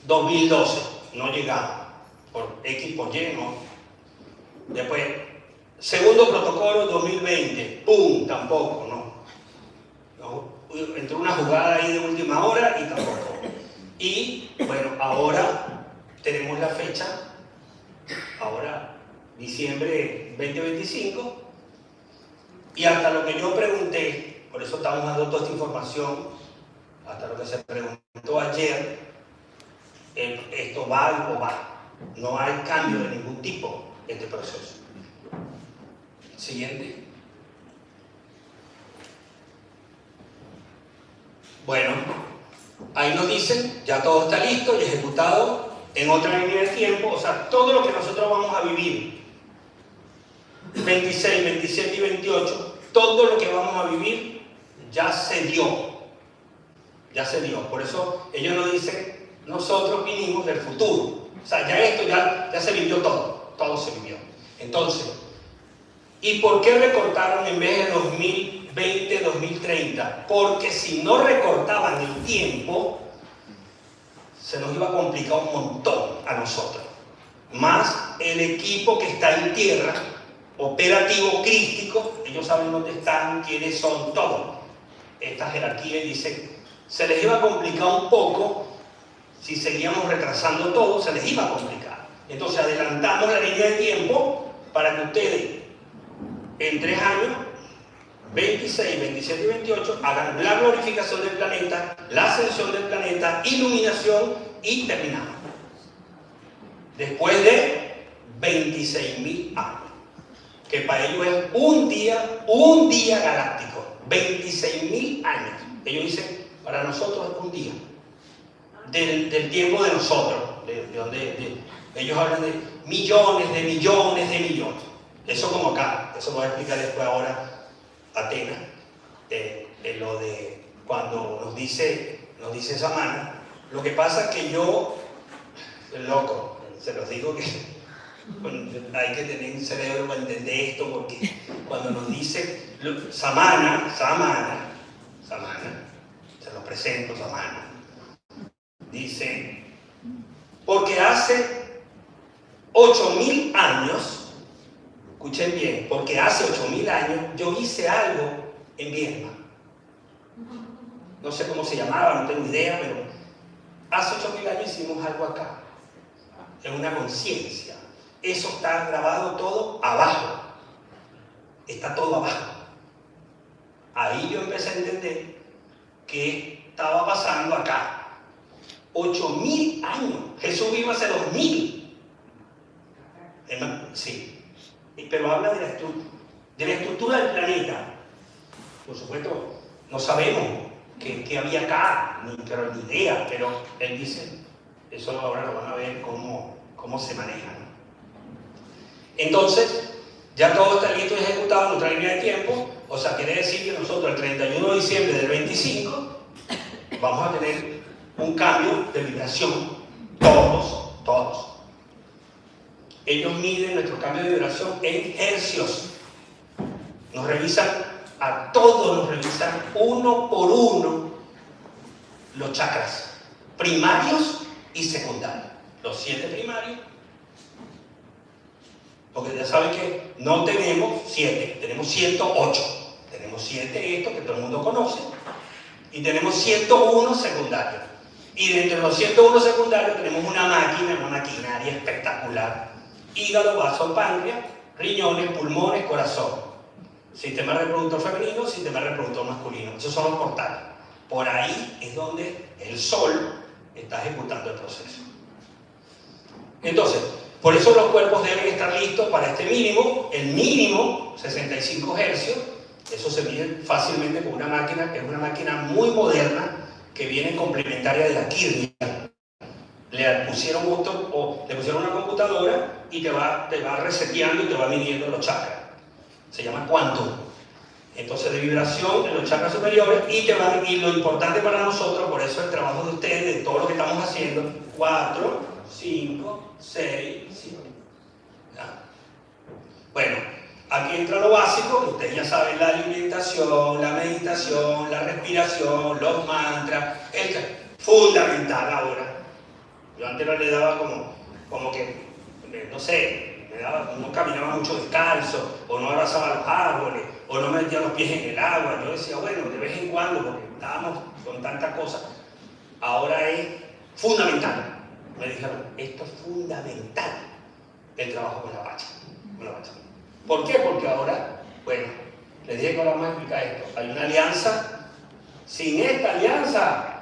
2012, no llegamos, por X, por Y, no. Después, segundo protocolo 2020, ¡pum! Tampoco, no. Entró una jugada ahí de última hora y tampoco. Y bueno, ahora tenemos la fecha, ahora diciembre 2025, y hasta lo que yo pregunté, por eso estamos dando toda esta información, hasta lo que se preguntó ayer, esto va o va. No hay cambio de ningún tipo en este proceso. Siguiente. Bueno, ahí nos dicen, ya todo está listo y ejecutado en otra línea de tiempo, o sea, todo lo que nosotros vamos a vivir, 26, 27 y 28, todo lo que vamos a vivir ya se dio. Ya se dio. Por eso ellos nos dicen, nosotros vinimos del futuro. O sea, ya esto ya se vivió todo. Todo se vivió. Entonces, ¿y por qué recortaron en vez de 2020, 2030? Porque si no recortaban el tiempo, se nos iba a complicar un montón a nosotros. Más el equipo que está en tierra, operativo crístico, ellos saben dónde están, quiénes son, todo. Esta jerarquía dice, se les iba a complicar un poco, si seguíamos retrasando todo, se les iba a complicar. Entonces adelantamos la línea de tiempo para que ustedes en 3 años, 26, 27 y 28, hagan la glorificación del planeta, la ascensión del planeta, iluminación y terminamos. Después de 26.000 años, que para ellos es un día galáctico, 26.000 años. Ellos dicen, para nosotros es un día, del tiempo de nosotros, ellos hablan de millones de millones de millones. Eso como acá, eso voy a explicar después ahora Atenas, lo de cuando nos dice Samana. Lo que pasa es que yo, loco, se los digo que hay que tener un cerebro para entender esto, porque cuando nos dice Samana, se los presento, Samana, dice, porque hace 8.000 años, escuchen bien, porque hace 8.000 años yo hice algo en Vietnam. No sé cómo se llamaba, no tengo idea, pero hace 8.000 años hicimos algo acá, en una conciencia. Eso está grabado todo abajo. Está todo abajo. Ahí yo empecé a entender qué estaba pasando acá. 8.000 años. Jesús vive hace 2.000. Sí. Pero habla de la estructura del planeta. Por supuesto, no sabemos qué había acá, pero ni idea. Pero él dice, eso ahora lo van a ver cómo se maneja, ¿no? Entonces, ya todo está listo y ejecutado en nuestra línea de tiempo. O sea, quiere decir que nosotros el 31 de diciembre del 25 vamos a tener un cambio de vibración Todos. Ellos miden nuestro cambio de vibración en hercios. Nos revisan a todos, nos revisan uno por uno los chakras, primarios y secundarios. Los 7 primarios, porque ya saben que no tenemos 7, tenemos 108. Tenemos 7 estos que todo el mundo conoce y tenemos 101 secundarios. Y dentro de los 101 secundarios tenemos una maquinaria espectacular. Hígado, vaso, páncreas, riñones, pulmones, corazón. Sistema reproductor femenino, sistema reproductor masculino. Esos son los portales. Por ahí es donde el sol está ejecutando el proceso. Entonces, por eso los cuerpos deben estar listos para este mínimo. El mínimo, 65 hercios. Eso se mide fácilmente con una máquina, que es una máquina muy moderna, que viene complementaria de la Kirlian. Le pusieron una computadora y te va reseteando y te va midiendo los chakras. Se llama Quantum. Entonces, de vibración en los chakras superiores y lo importante para nosotros, por eso el trabajo de ustedes, de todo lo que estamos haciendo, 4, 5, 6, 7. Bueno, aquí entra lo básico, ustedes ya saben, la alimentación, la meditación, la respiración, los mantras, fundamental ahora. Yo antes no le daba como que, no sé, no caminaba mucho descalzo, o no abrazaba los árboles, o no metía los pies en el agua. Yo decía, bueno, de vez en cuando, porque estábamos con tantas cosas. Ahora es fundamental. Me dijeron, esto es fundamental, el trabajo con la bacha. ¿Por qué? Porque ahora, bueno, les dije que ahora vamos a explicar esto. Hay una alianza. Sin esta alianza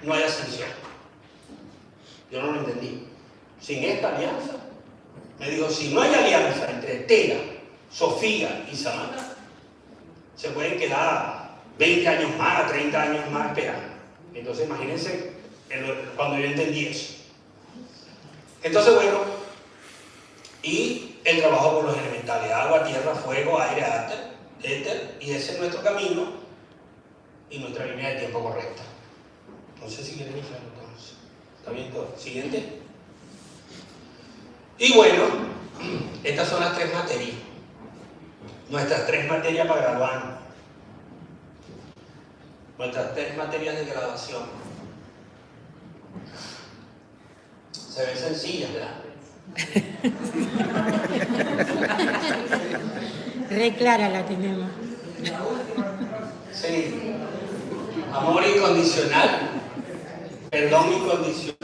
no hay ascensión. Yo no lo entendí. Sin esta alianza, me dijo, si no hay alianza entre Tera, Sofía y Samantha, se pueden quedar 20 años más, 30 años más esperando. Entonces imagínense cuando yo entendí eso. Entonces, bueno, y el trabajo con los elementales, agua, tierra, fuego, aire, éter, y ese es nuestro camino y nuestra línea de tiempo correcta. No sé si quieren iniciar entonces. ¿Está bien todo? Siguiente. Y bueno, estas son las 3 materias. Nuestras 3 materias para graduarnos. Nuestras 3 materias de graduación. Se ven sencillas, ¿verdad? Re clara la tenemos. Sí. Amor incondicional. Perdón incondicional.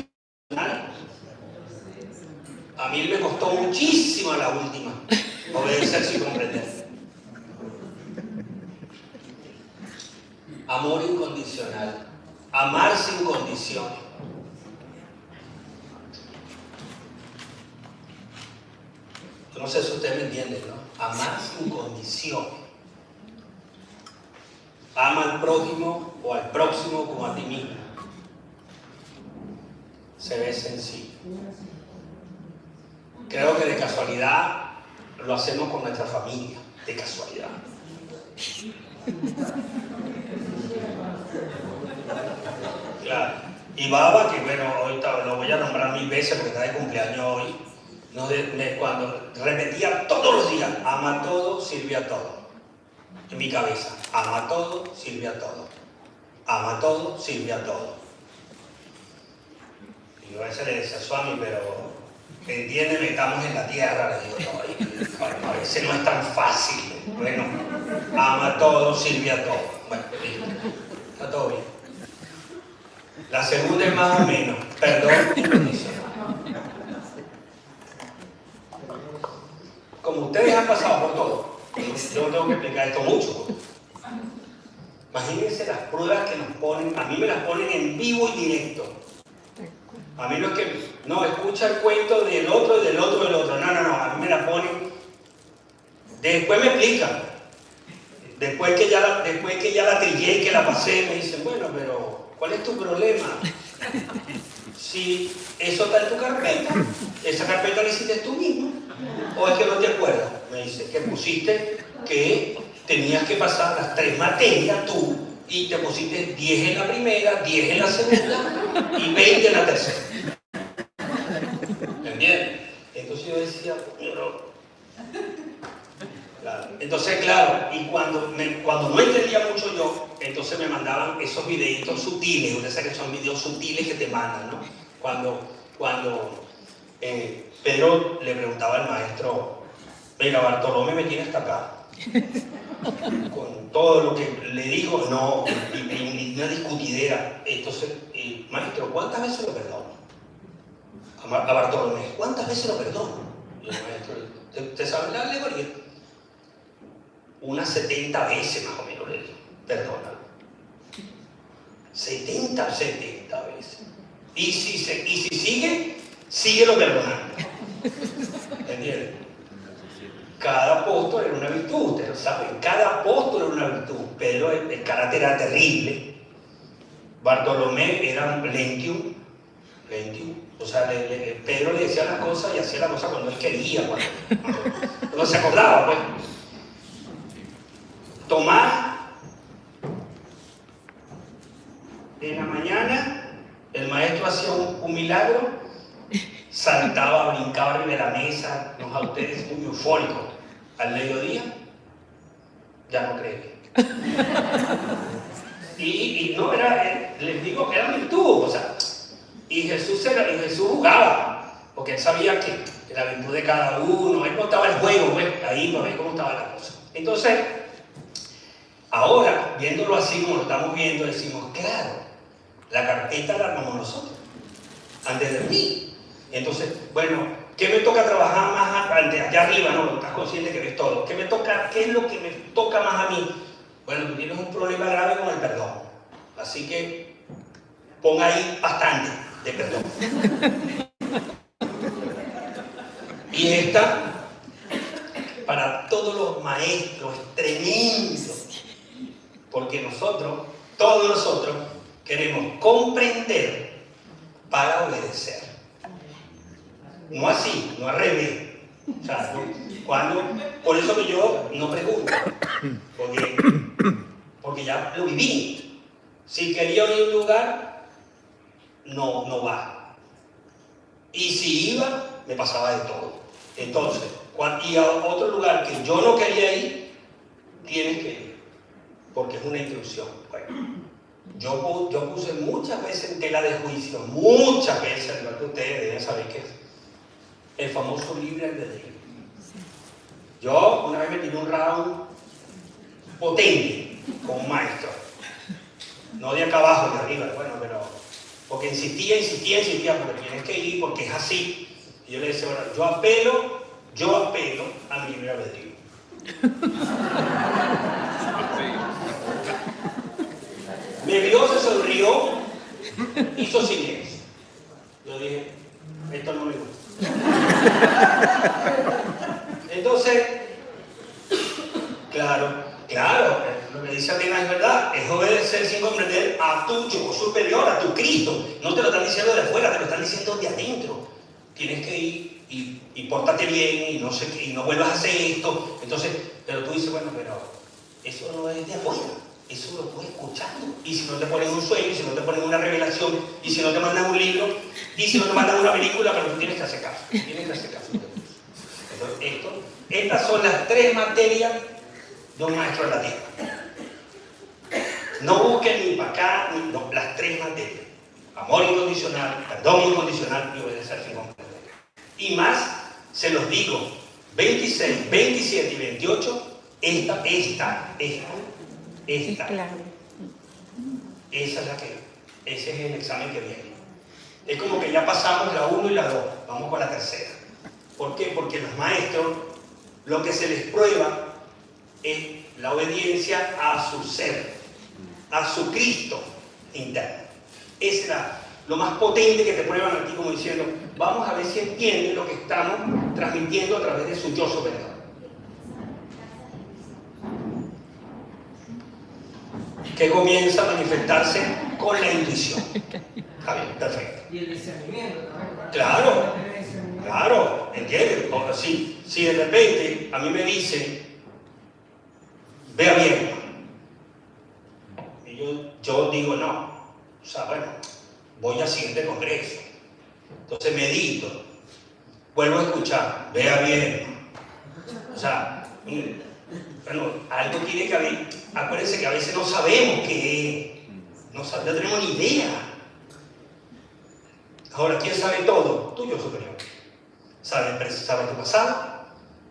A mí me costó muchísimo la última. Obedecer sin comprender. Amor incondicional. Amar sin condiciones. No sé si ustedes me entienden, ¿no? Amar sin condiciones. Ama al prójimo o al próximo como a ti mismo. Se ve sencillo. Creo que de casualidad lo hacemos con nuestra familia. De casualidad. Claro. Y Baba, que bueno, ahorita lo voy a nombrar 1000 veces porque está de cumpleaños hoy. Cuando repetía todos los días, ama todo, sirve a todo. En mi cabeza, ama todo, sirve a todo. Ama todo, sirve a todo. Y yo a veces le decía a Swami, pero entiéndeme, estamos en la tierra, le digo, no, a veces no es tan fácil. Bueno, ama todo, sirve a todo. Bueno, listo. Está todo bien. La segunda es más o menos, perdón incondicional. Como ustedes han pasado por todo, yo tengo que explicar esto mucho. Imagínense las pruebas que nos ponen, a mí me las ponen en vivo y directo. A mí no es que, no, escucha el cuento del otro, del otro, del otro. No, a mí me la ponen. Después me explican. Después que ya la trillé y que la pasé, me dicen, bueno, pero ¿cuál es tu problema? Si eso está en tu carpeta, esa carpeta la hiciste tú mismo, o es que no te acuerdas. Me dice que pusiste que tenías que pasar las 3 materias tú y te pusiste 10 en la primera, 10 en la segunda y 20 en la tercera. yo decía, pero... Claro. Entonces, claro, y cuando no entendía mucho yo, entonces me mandaban esos videitos sutiles, ustedes saben que son videos sutiles que te mandan, ¿no? Cuando Pedro le preguntaba al maestro, mira, Bartolomé me tiene hasta acá, con todo lo que le dijo, no, y una discutidera. Entonces, maestro, ¿cuántas veces lo perdono? A Bartolomé, ¿cuántas veces lo perdono? Y el maestro, ¿te sabe la alegoría? Unas 70 veces más o menos le digo, perdónalo. 70 veces. Y si sigue, síguelo perdonando. ¿Entiendes? Cada apóstol era una virtud, ustedes lo saben. Cada apóstol era una virtud. Pedro, el carácter era terrible. Bartolomé era un lentium. O sea, Pedro le decía las cosas y hacía las cosas cuando él quería, cuando se acordaba, pues. Tomás, en la mañana, el maestro hacía un milagro, saltaba, brincaba arriba de la mesa, no a ustedes, muy eufórico. Al mediodía, ya no creen. Y no, les digo que era virtud, o sea, y Jesús jugaba, porque él sabía que la virtud de cada uno, él contaba el juego, pues, ahí para ver cómo estaba la cosa. Entonces, ahora, viéndolo así como lo estamos viendo, decimos, claro, la carpeta la armamos nosotros, antes de venir. Entonces, bueno, ¿qué me toca trabajar más allá arriba? No, estás consciente que ves todo. ¿Qué es lo que me toca más a mí? Bueno, tú tienes un problema grave con el perdón. Así que pon ahí bastante de perdón. Y esta, para todos los maestros, es tremendo. Porque todos nosotros, queremos comprender para obedecer. No así, no al revés. O sea, por eso que yo no pregunto. Porque ya lo viví. Si quería ir a un lugar, no va. Y si iba, me pasaba de todo. Entonces, y a otro lugar que yo no quería ir, tienes que ir. Porque es una instrucción. Bueno, yo puse muchas veces en tela de juicio, muchas veces, igual que ustedes deben saber que es el famoso libre albedrío. Yo una vez me tiré un round potente con un maestro, no de acá abajo, de arriba, bueno, pero porque insistía, porque tienes que ir, porque es así. Y yo le decía, bueno, yo apelo a mi libre albedrío. Me vio, se sonrió, hizo silencio. Yo dije, esto no me gusta. Entonces, claro, lo que dice Atenas es verdad, es obedecer sin comprender a tu yo superior, a tu Cristo. No te lo están diciendo de afuera, te lo están diciendo de adentro. Tienes que ir y pórtate bien y no sé qué, y no vuelvas a hacer esto. Entonces, pero tú dices, bueno, pero eso no es de afuera. Eso lo puedes escuchando. Y si no te ponen un sueño, y si no te ponen una revelación, y si no te mandan un libro, y si no te mandan una película, pero tú tienes que hacer caso. Entonces, estas son las 3 materias de un maestro de la tierra. No busquen ni para acá, no, las 3 materias. Amor incondicional, perdón incondicional y obedecer sin comprender. Y más, se los digo, 26, 27 y 28, esta. Claro. Ese es el examen que viene. Es como que ya pasamos la 1 y la 2, vamos con la tercera. ¿Por qué? Porque los maestros, lo que se les prueba es la obediencia a su ser, a su Cristo interno. Es lo más potente que te prueban a ti, como diciendo, vamos a ver si entienden lo que estamos transmitiendo a través de su yo superior. Que comienza a manifestarse con la intuición. Está bien, perfecto. Y el discernimiento también. Claro, ¿entiendes? Si de repente a mí me dicen, ve a Viena, y yo digo no, o sea, bueno, voy al siguiente congreso. Entonces medito, Vuelvo a escuchar, vea bien. O sea, bueno, algo tiene que haber. Acuérdense que a veces no sabemos qué es. No tenemos ni idea. Ahora, ¿quién sabe todo? Tu yo superior. Sabe tu pasado,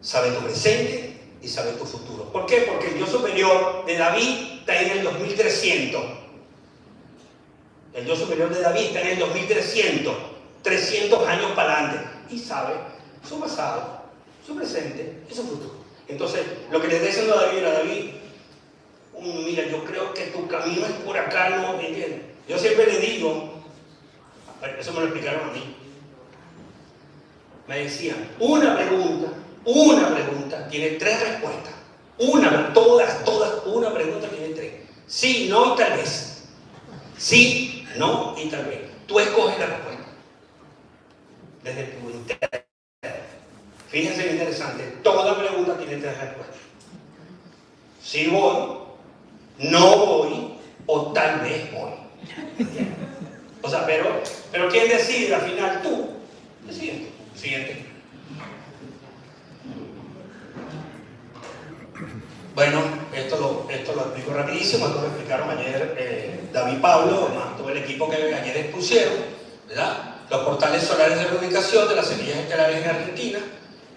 sabe tu presente y sabe tu futuro. ¿Por qué? Porque el yo superior de David está en el 2300. El yo superior de David está en el 2300. 300 años para adelante. Y sabe su pasado, su presente y su futuro. Entonces, lo que le está diciendo a David era: David, mira, yo creo que tu camino es por acá, ¿no? ¿Entiendes? Yo siempre le digo, eso me lo explicaron a mí. Me decían, una pregunta tiene 3 respuestas. Todas, una pregunta tiene 3. Sí, no y tal vez. Sí, no y tal vez. Tú escoges la respuesta. Desde tu interno. Fíjense qué interesante. Toda pregunta tiene 3 respuestas. Sí voy, no voy o tal vez voy. O sea, pero ¿quién decide al final? Tú. Decide. Siguiente. Bueno, esto lo explico rapidísimo. Esto lo explicaron ayer David Pablo, más todo el equipo que ayer expusieron, ¿verdad? Los portales solares de comunicación de las semillas estelares en Argentina.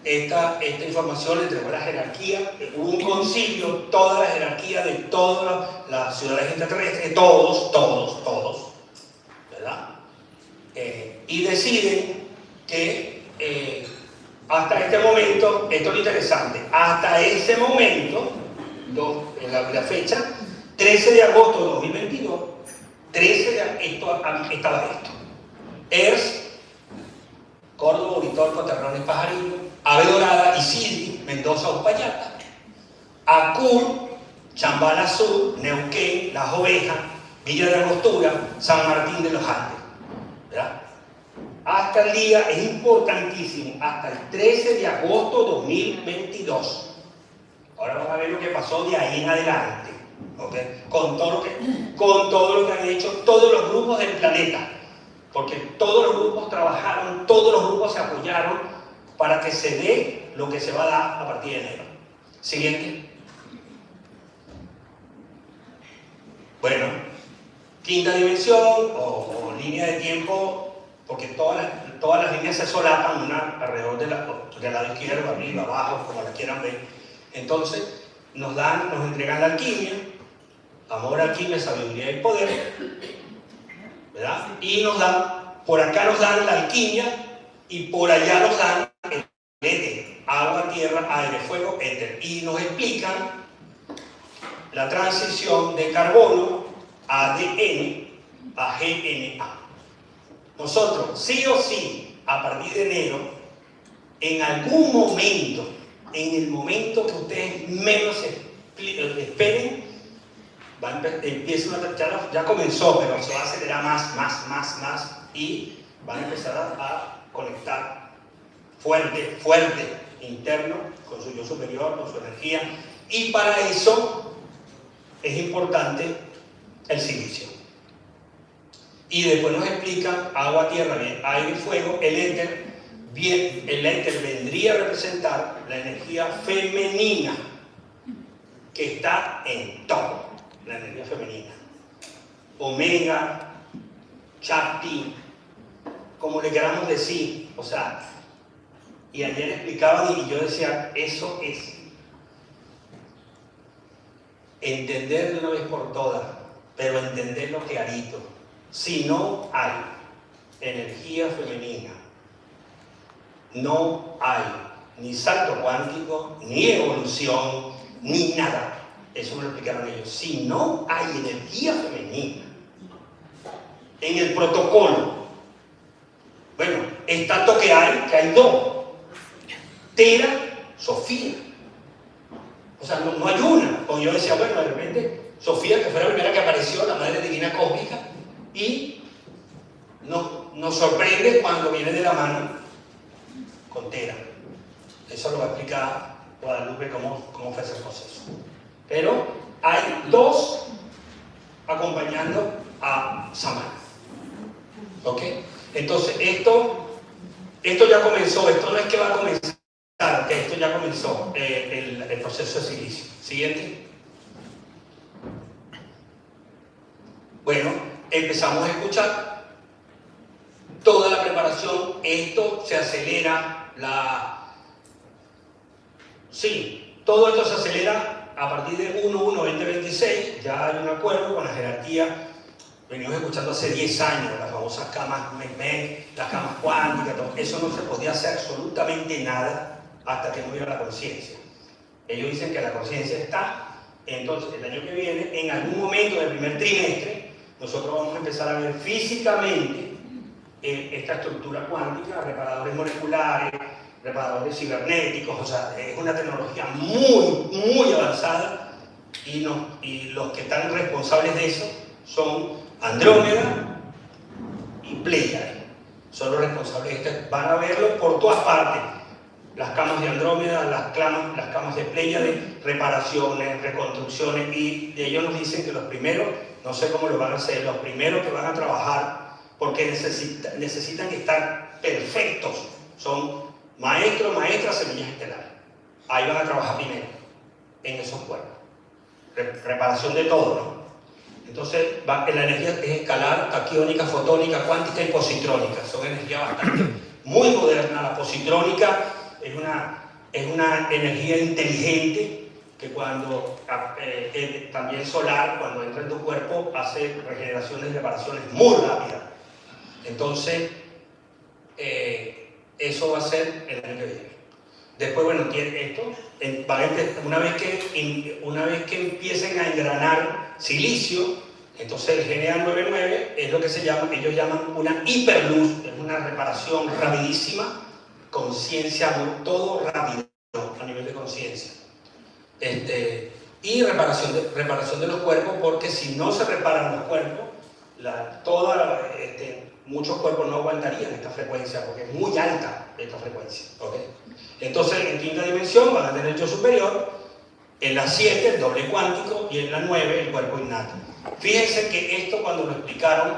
Esta información le entregó la jerarquía. Hubo un concilio, toda la jerarquía de todas las ciudades extraterrestres, todos, ¿verdad? Y deciden que hasta este momento, esto es lo interesante, hasta ese momento, la fecha, 13 de agosto de 2022, estaba esto. ERS, Córdoba, Uritorco, Terrones, Pajarillo, Ave Dorada, Isidri, Mendoza, Uspallata, Acur, Chambala Sur, Neuquén, Las Ovejas, Villa de Angostura, San Martín de los Andes, ¿verdad? Hasta el día, es importantísimo, hasta el 13 de agosto de 2022. Ahora vamos a ver lo que pasó de ahí en adelante, ¿okay? Con todo lo que han hecho todos los grupos del planeta. Porque todos los grupos trabajaron, todos los grupos se apoyaron para que se dé lo que se va a dar a partir de enero. Siguiente. La quinta dimensión o línea de tiempo, porque todas las líneas se solapan, una alrededor del lado izquierdo, arriba, abajo, como la quieran ver. Entonces, nos entregan la alquimia, amor, alquimia, sabiduría y poder, ¿verdad? Y por acá nos dan la alquimia y por allá nos dan el éter, agua, tierra, aire, fuego, éter. Y nos explican la transición de carbono ADN a GNA. Nosotros, sí o sí, a partir de enero, en algún momento, en el momento que ustedes menos esperen, ya comenzó, pero se va a acelerar más y van a empezar a conectar fuerte, interno, con su yo superior, con su energía, y para eso es importante el silicio. Y después nos explican agua, tierra, aire y fuego. El éter vendría a representar la energía femenina que está en todo, la energía femenina. Omega, Shakti, como le queramos decir, o sea, y ayer explicaban y yo decía, eso es entender de una vez por todas, pero entenderlo clarito. Si no hay energía femenina, no hay ni salto cuántico, ni evolución, ni nada. Eso me lo explicaron ellos. Si no hay energía femenina en el protocolo, bueno, es tanto que hay 2. Tera, Sofía. O sea, no hay una. Como yo decía, bueno, de repente, Sofía, que fue la primera que apareció, la Madre Divina Cósmica, y nos sorprende cuando viene de la mano con Tera. Eso lo va a explicar Guadalupe cómo fue ese proceso. Pero hay 2 acompañando a Samana. ¿Ok? Entonces, esto Esto ya comenzó, esto no es que va a comenzar, que esto ya comenzó el proceso de silicio. Siguiente. Bueno, empezamos a escuchar toda la preparación, esto se acelera, sí, todo esto se acelera a partir de 1/1/2026, ya hay un acuerdo con la jerarquía. Venimos escuchando hace 10 años las famosas camas MEC, las camas cuánticas, todo. Eso no se podía hacer absolutamente nada hasta que no hubiera la conciencia. Ellos dicen que la conciencia está, entonces el año que viene, en algún momento del primer trimestre, nosotros vamos a empezar a ver físicamente esta estructura cuántica, reparadores moleculares, reparadores cibernéticos, o sea, es una tecnología muy, muy avanzada y los que están responsables de eso son Andrómeda y Pléyade. Son los responsables de esto. Van a verlo por todas partes. Las camas de Andrómeda, las camas de Pléyade, reparaciones, reconstrucciones, y ellos nos dicen que los primeros, no sé cómo lo van a hacer, los primeros que van a trabajar, porque necesitan estar perfectos, son maestros, maestras, semillas estelares. Ahí van a trabajar primero, en esos cuerpos. Reparación de todo, ¿no? Entonces, la energía es escalar, taquiónica, fotónica, cuántica y positrónica. Son energías bastante muy modernas. La positrónica es una energía inteligente que cuando, también solar, cuando entra en tu cuerpo, hace regeneraciones y reparaciones muy rápidas. Entonces, eso va a ser el año que viene. Después, bueno, tiene esto, una vez que empiecen a engranar silicio, entonces el GNA99 es lo que ellos llaman una hiperluz, es una reparación rapidísima, conciencia, todo rápido a nivel de conciencia. Y reparación de los cuerpos, porque si no se reparan los cuerpos, muchos cuerpos no aguantarían esta frecuencia, porque es muy alta esta frecuencia. ¿Okay? Entonces, en quinta dimensión van a tener el yo superior, en la 7 el doble cuántico y en la 9 el cuerpo innato. Fíjense que esto cuando lo explicaron,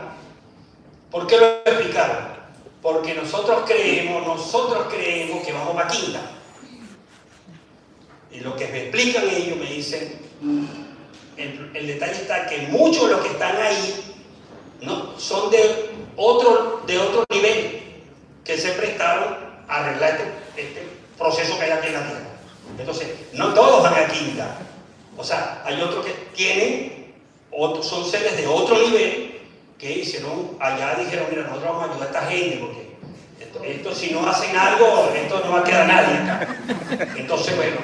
¿por qué lo explicaron? Porque nosotros creemos que vamos para quinta. Y lo que me explican ellos me dicen, el detalle está que muchos de los que están ahí, ¿no?, son de otro nivel, que se prestaron a arreglar este proceso que hay aquí en la Tierra. Entonces, no todos van a quinta. O sea, hay otros que son seres de otro nivel que hicieron, allá dijeron, mira, nosotros vamos a ayudar a esta gente porque esto si no hacen algo, esto no va a quedar nadie acá. Entonces, bueno,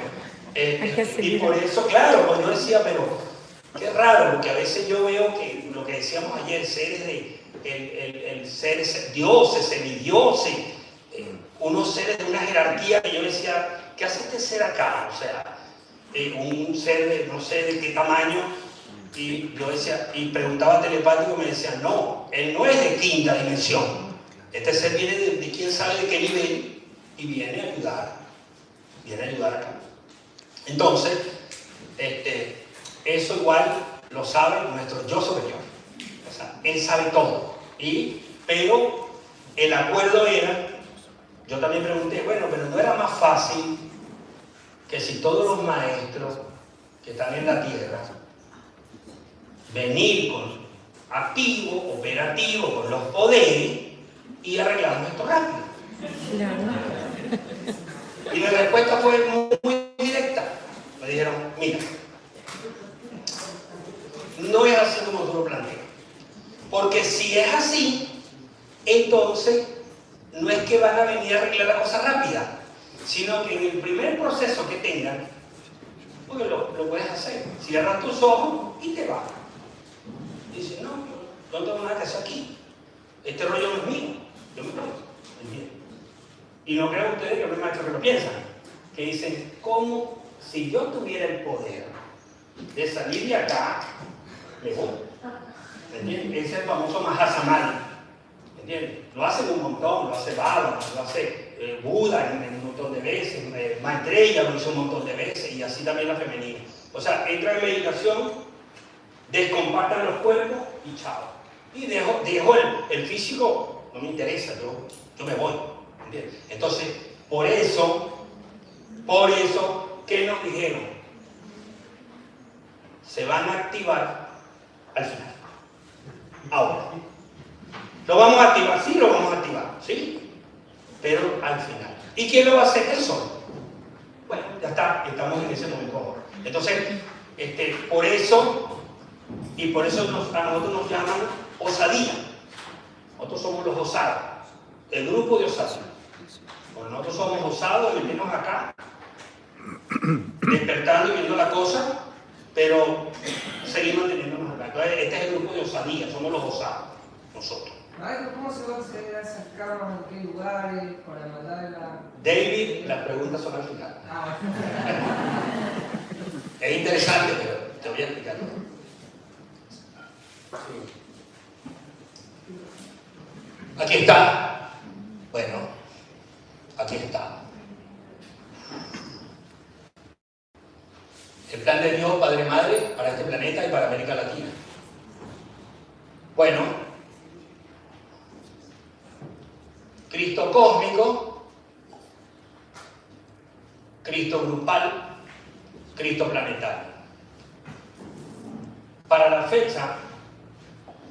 y por eso, claro, pues yo decía, pero qué raro, porque a veces yo veo que lo que decíamos ayer, seres seres dioses, semidioses, unos seres de una jerarquía que yo decía, ¿qué hace este ser acá? O sea, un ser de no sé de qué tamaño, y yo decía, y preguntaba telepático, me decía, no, él no es de quinta dimensión, este ser viene de quién sabe de qué nivel, y viene a ayudar acá. Entonces, eso igual lo sabe nuestro yo superior, o sea, él sabe todo, pero el acuerdo era, yo también pregunté, bueno, pero no era más fácil que si todos los maestros que están en la Tierra venir activo, operativo, con los poderes y arreglamos esto rápido. Y la respuesta fue muy directa. Me dijeron, mira, no es así como tú lo planteas. Porque si es así, entonces no es que van a venir a arreglar la cosa rápida, sino que en el primer proceso que tengan, porque lo puedes hacer, cierras tus ojos y te vas. Dice, no, yo no tengo nada que hacer aquí. Este rollo no es mío, yo me voy, es mío. Y no crean ustedes que no hay maestros que lo piensan, que dicen, ¿cómo si yo tuviera el poder de salir de acá, me voy? ¿Entiendes? Ese es el famoso Mahasamali. ¿Entiendes? Lo hacen un montón, lo hace Baba, lo hace Buda en un montón de veces, Maitreya lo hizo un montón de veces, y así también la femenina. O sea, entra en meditación, descompactan los cuerpos y chao. Y dejo el físico, no me interesa, yo me voy. Bien. Entonces, por eso, ¿qué nos dijeron? Se van a activar al final. Ahora, ¿lo vamos a activar? Sí, lo vamos a activar, ¿sí? Pero al final. ¿Y quién lo va a hacer? El sol. Bueno, ya está, estamos en ese momento ahora. Entonces, por eso a nosotros nos llaman osadía. Nosotros somos los osados, el grupo de osados. Bueno, nosotros somos osados y venimos acá, despertando y viendo la cosa, pero seguimos manteniéndonos acá. Entonces, este es el grupo de osadía, somos los osados, nosotros. ¿Cómo se va a acercar? ¿En qué lugares? ¿Para mandarla? David, las preguntas son al final. Es interesante, pero te voy a explicar todo. Aquí está. Bueno, aquí está. El plan de Dios, Padre Madre, para este planeta y para América Latina. Bueno, Cristo cósmico, Cristo grupal, Cristo planetario. Para la fecha,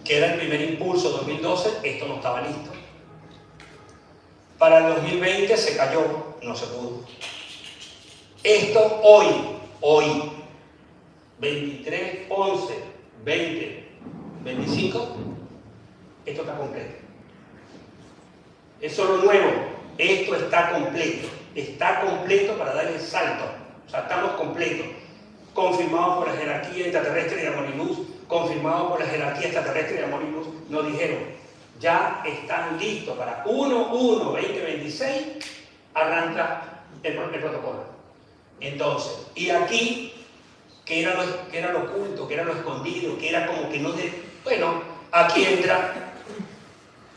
que era el primer impulso 2012, esto no estaba listo. Para el 2020 se cayó, no se pudo. Esto hoy, 23, 11, 20, 25, esto está completo. Es solo nuevo, esto está completo para dar el salto. O sea, estamos completos, confirmados por la jerarquía extraterrestre de Amor y Luz, confirmados por la jerarquía extraterrestre de Amor y Luz, nos dijeron, ya están listos para 1/1/2026, arranca el protocolo. Entonces, y aquí, que era lo oculto, que era lo escondido, que era como que no de... Bueno, aquí entra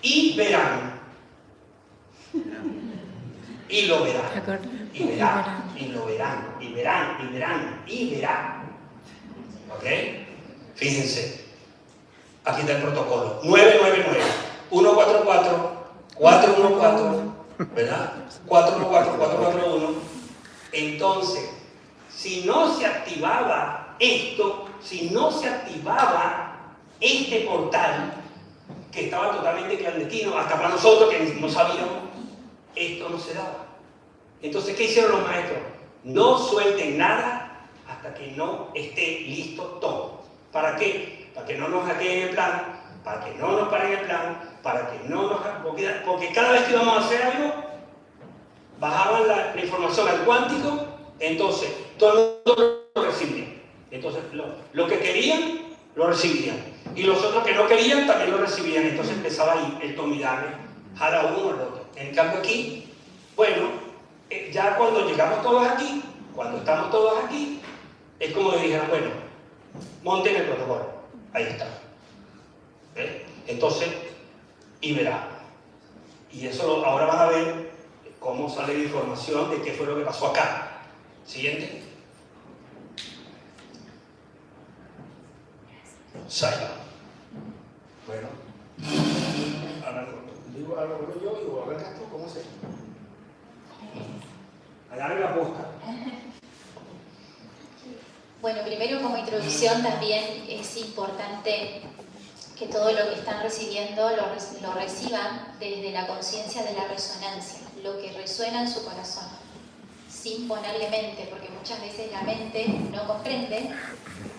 y verán. Y lo verán. Y verán. Y lo verán. Y verán. Y verán. Y verán. ¿Ok? Fíjense. Aquí está el protocolo. 999. 144. 414. ¿Verdad? 414. 441. Entonces, si no se activaba esto, si no se activaba este portal, que estaba totalmente clandestino, hasta para nosotros que no sabíamos, esto no se daba. Entonces, ¿qué hicieron los maestros? No suelten nada hasta que no esté listo todo. ¿Para qué? Para que no nos hackeen el plan, para que no nos paren el plan, para que no nos... Porque cada vez que íbamos a hacer algo, bajaban la información al cuántico, entonces todo el mundo lo recibía. Entonces, lo que querían, lo recibían. Y los otros que no querían, también lo recibían. Entonces empezaba ahí el tomidame, jala uno al otro. En cambio aquí, bueno, ya cuando llegamos todos aquí, cuando estamos todos aquí, es como que dijeron, bueno, monten el protocolo. Ahí está. ¿Ves? Entonces, y verá. Y eso ahora van a ver cómo sale la información de qué fue lo que pasó acá. Siguiente. Saya. Bueno. Ahora digo algo yo y voy a ver esto, ¿cómo se? Agarre la posta. Bueno, primero como introducción también es importante que todo lo que están recibiendo lo reciban desde la conciencia de la resonancia, lo que resuena en su corazón, sin ponerle mente, porque muchas veces la mente no comprende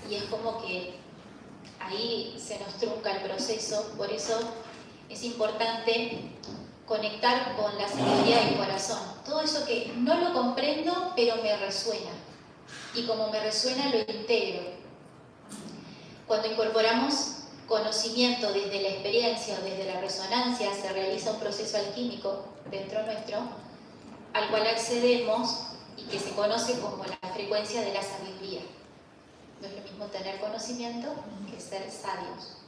y es como que ahí se nos trunca el proceso. Por eso es importante conectar con la sabiduría del corazón. Todo eso que no lo comprendo, pero me resuena. Y como me resuena, lo integro. Cuando incorporamos conocimiento desde la experiencia o desde la resonancia, se realiza un proceso alquímico dentro nuestro, al cual accedemos y que se conoce como la frecuencia de la sabiduría. No es lo mismo tener conocimiento que ser sabios.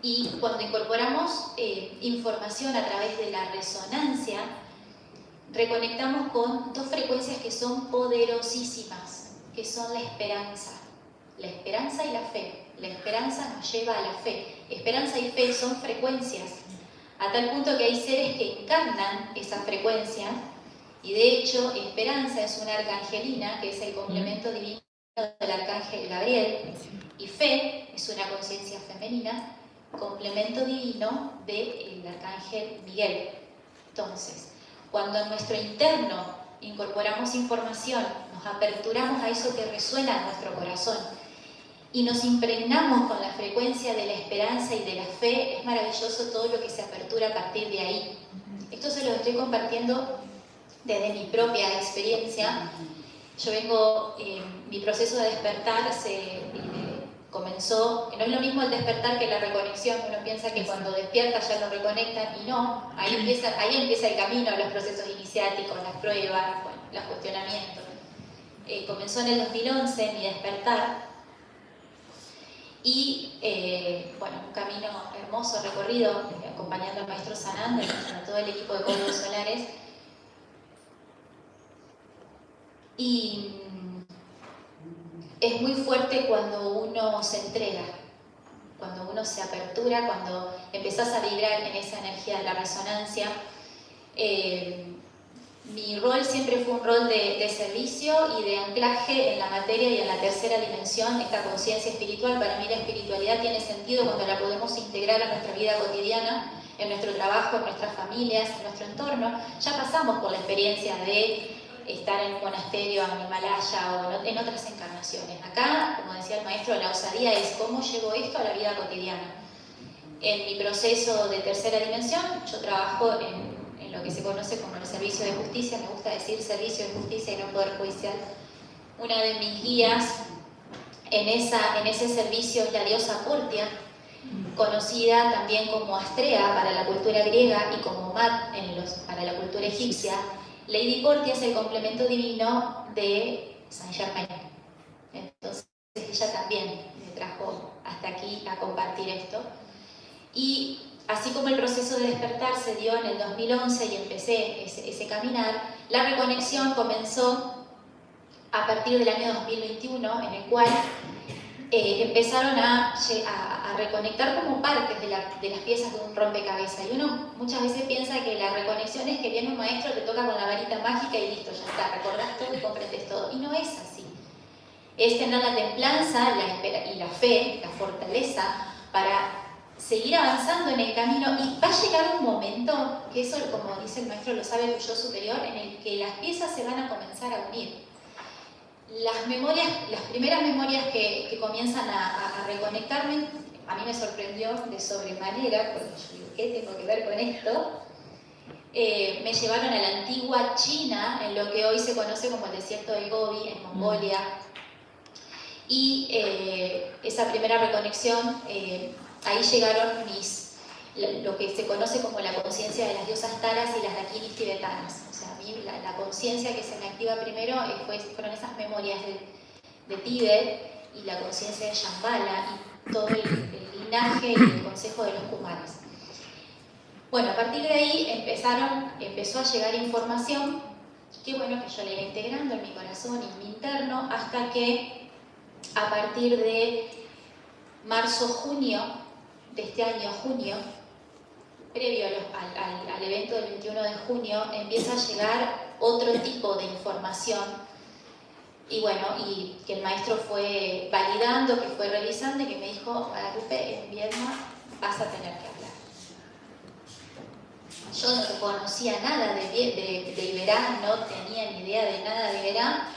Y cuando incorporamos información a través de la resonancia, reconectamos con dos frecuencias que son poderosísimas, que son la esperanza y la fe. La esperanza nos lleva a la fe. Esperanza y fe son frecuencias a tal punto que hay seres que encarnan esa frecuencia, y de hecho Esperanza es una arcangelina, que es el complemento divino del arcángel Gabriel, y Fe es una conciencia femenina, complemento divino del arcángel Miguel. Entonces, cuando en nuestro interno incorporamos información, nos aperturamos a eso que resuena en nuestro corazón y nos impregnamos con la frecuencia de la esperanza y de la fe, es maravilloso todo lo que se apertura a partir de ahí. Esto se lo estoy compartiendo desde mi propia experiencia. Yo vengo, mi proceso de despertar comenzó, no es lo mismo el despertar que la reconexión. Uno piensa que cuando despierta ya lo reconectan, y no, ahí empieza el camino, los procesos iniciáticos, las pruebas, bueno, los cuestionamientos. Comenzó en el 2011 mi despertar, y bueno, un camino hermoso recorrido, acompañando al maestro Sananda y a todo el equipo de Códigos Solares. Y es muy fuerte cuando uno se entrega, cuando uno se apertura, cuando empezás a vibrar en esa energía de la resonancia. Mi rol siempre fue un rol de servicio y de anclaje en la materia y en la tercera dimensión, esta conciencia espiritual. Para mí la espiritualidad tiene sentido cuando la podemos integrar a nuestra vida cotidiana, en nuestro trabajo, en nuestras familias, en nuestro entorno. Ya pasamos por la experiencia de estar en un monasterio, en Himalaya o en otras encarnaciones. Acá, como decía el maestro, la osadía es cómo llevo esto a la vida cotidiana. En mi proceso de tercera dimensión, yo trabajo en lo que se conoce como el servicio de justicia. Me gusta decir servicio de justicia y no poder judicial. Una de mis guías en ese servicio es la diosa Portia, conocida también como Astrea para la cultura griega y como Mat para la cultura egipcia. Lady Portia es el complemento divino de Saint Germain. Entonces ella también me trajo hasta aquí a compartir esto. Y así como el proceso de despertar se dio en el 2011 y empecé ese caminar, la reconexión comenzó a partir del año 2021, en el cual empezaron a reconectar como partes de las piezas de un rompecabezas. Y uno muchas veces piensa que la reconexión es que viene un maestro, te toca con la varita mágica y listo, ya está, recordás todo y comprendes todo. Y no es así. Es tener la templanza y la fe, la fortaleza para seguir avanzando en el camino, y va a llegar un momento, que eso, como dice el maestro, lo sabe tu yo superior, en el que las piezas se van a comenzar a unir. Las primeras memorias que comienzan a reconectarme, a mí me sorprendió de sobremanera, porque yo digo, ¿qué tengo que ver con esto? Me llevaron a la antigua China, en lo que hoy se conoce como el desierto del Gobi, en Mongolia, y esa primera reconexión, ahí llegaron lo que se conoce como la conciencia de las diosas taras y las dakinis tibetanas. O sea, a mí la conciencia que se me activa primero fueron esas memorias de Tíbet y la conciencia de Shambhala y todo el linaje y el consejo de los Kumaras. Bueno, a partir de ahí empezó a llegar información que bueno, que yo la iba integrando en mi corazón y en mi interno, hasta que a partir de marzo-junio de este año, junio, previo al evento del 21 de junio, empieza a llegar otro tipo de información, y bueno, y que el maestro fue validando, que fue revisando, y que me dijo: Guadalupe, en Viedma vas a tener que hablar. Yo no conocía nada de Iberá, no tenía ni idea de nada de Iberá,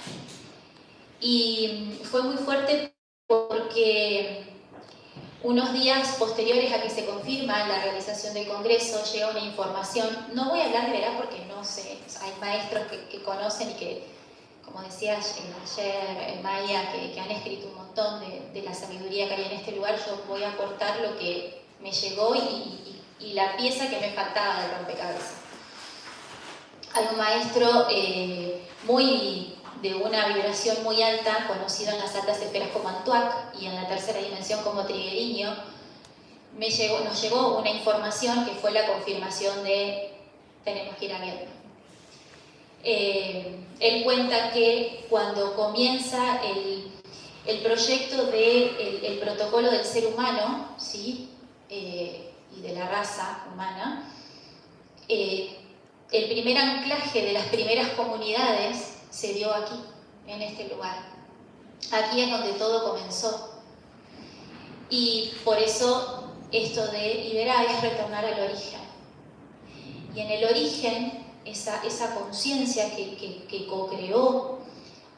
y fue muy fuerte porque unos días posteriores a que se confirma la realización del Congreso, llega una información. No voy a hablar de Iberá porque no sé, hay maestros que conocen y que, como decía ayer Maya, que han escrito un montón de la sabiduría que hay en este lugar. Yo voy a aportar lo que me llegó y la pieza que me faltaba del rompecabezas. Hay un maestro de una vibración muy alta, conocido en las altas esferas como Antuac y en la tercera dimensión como Trigueriño. Nos llegó una información que fue la confirmación de tenemos que ir a Vietnam. Él cuenta que cuando comienza el proyecto del protocolo del ser humano, ¿sí? Y de la raza humana, el primer anclaje de las primeras comunidades se dio aquí, en este lugar. Aquí es donde todo comenzó. Y por eso esto de liberar es retornar al origen. Y en el origen, esa conciencia que co-creó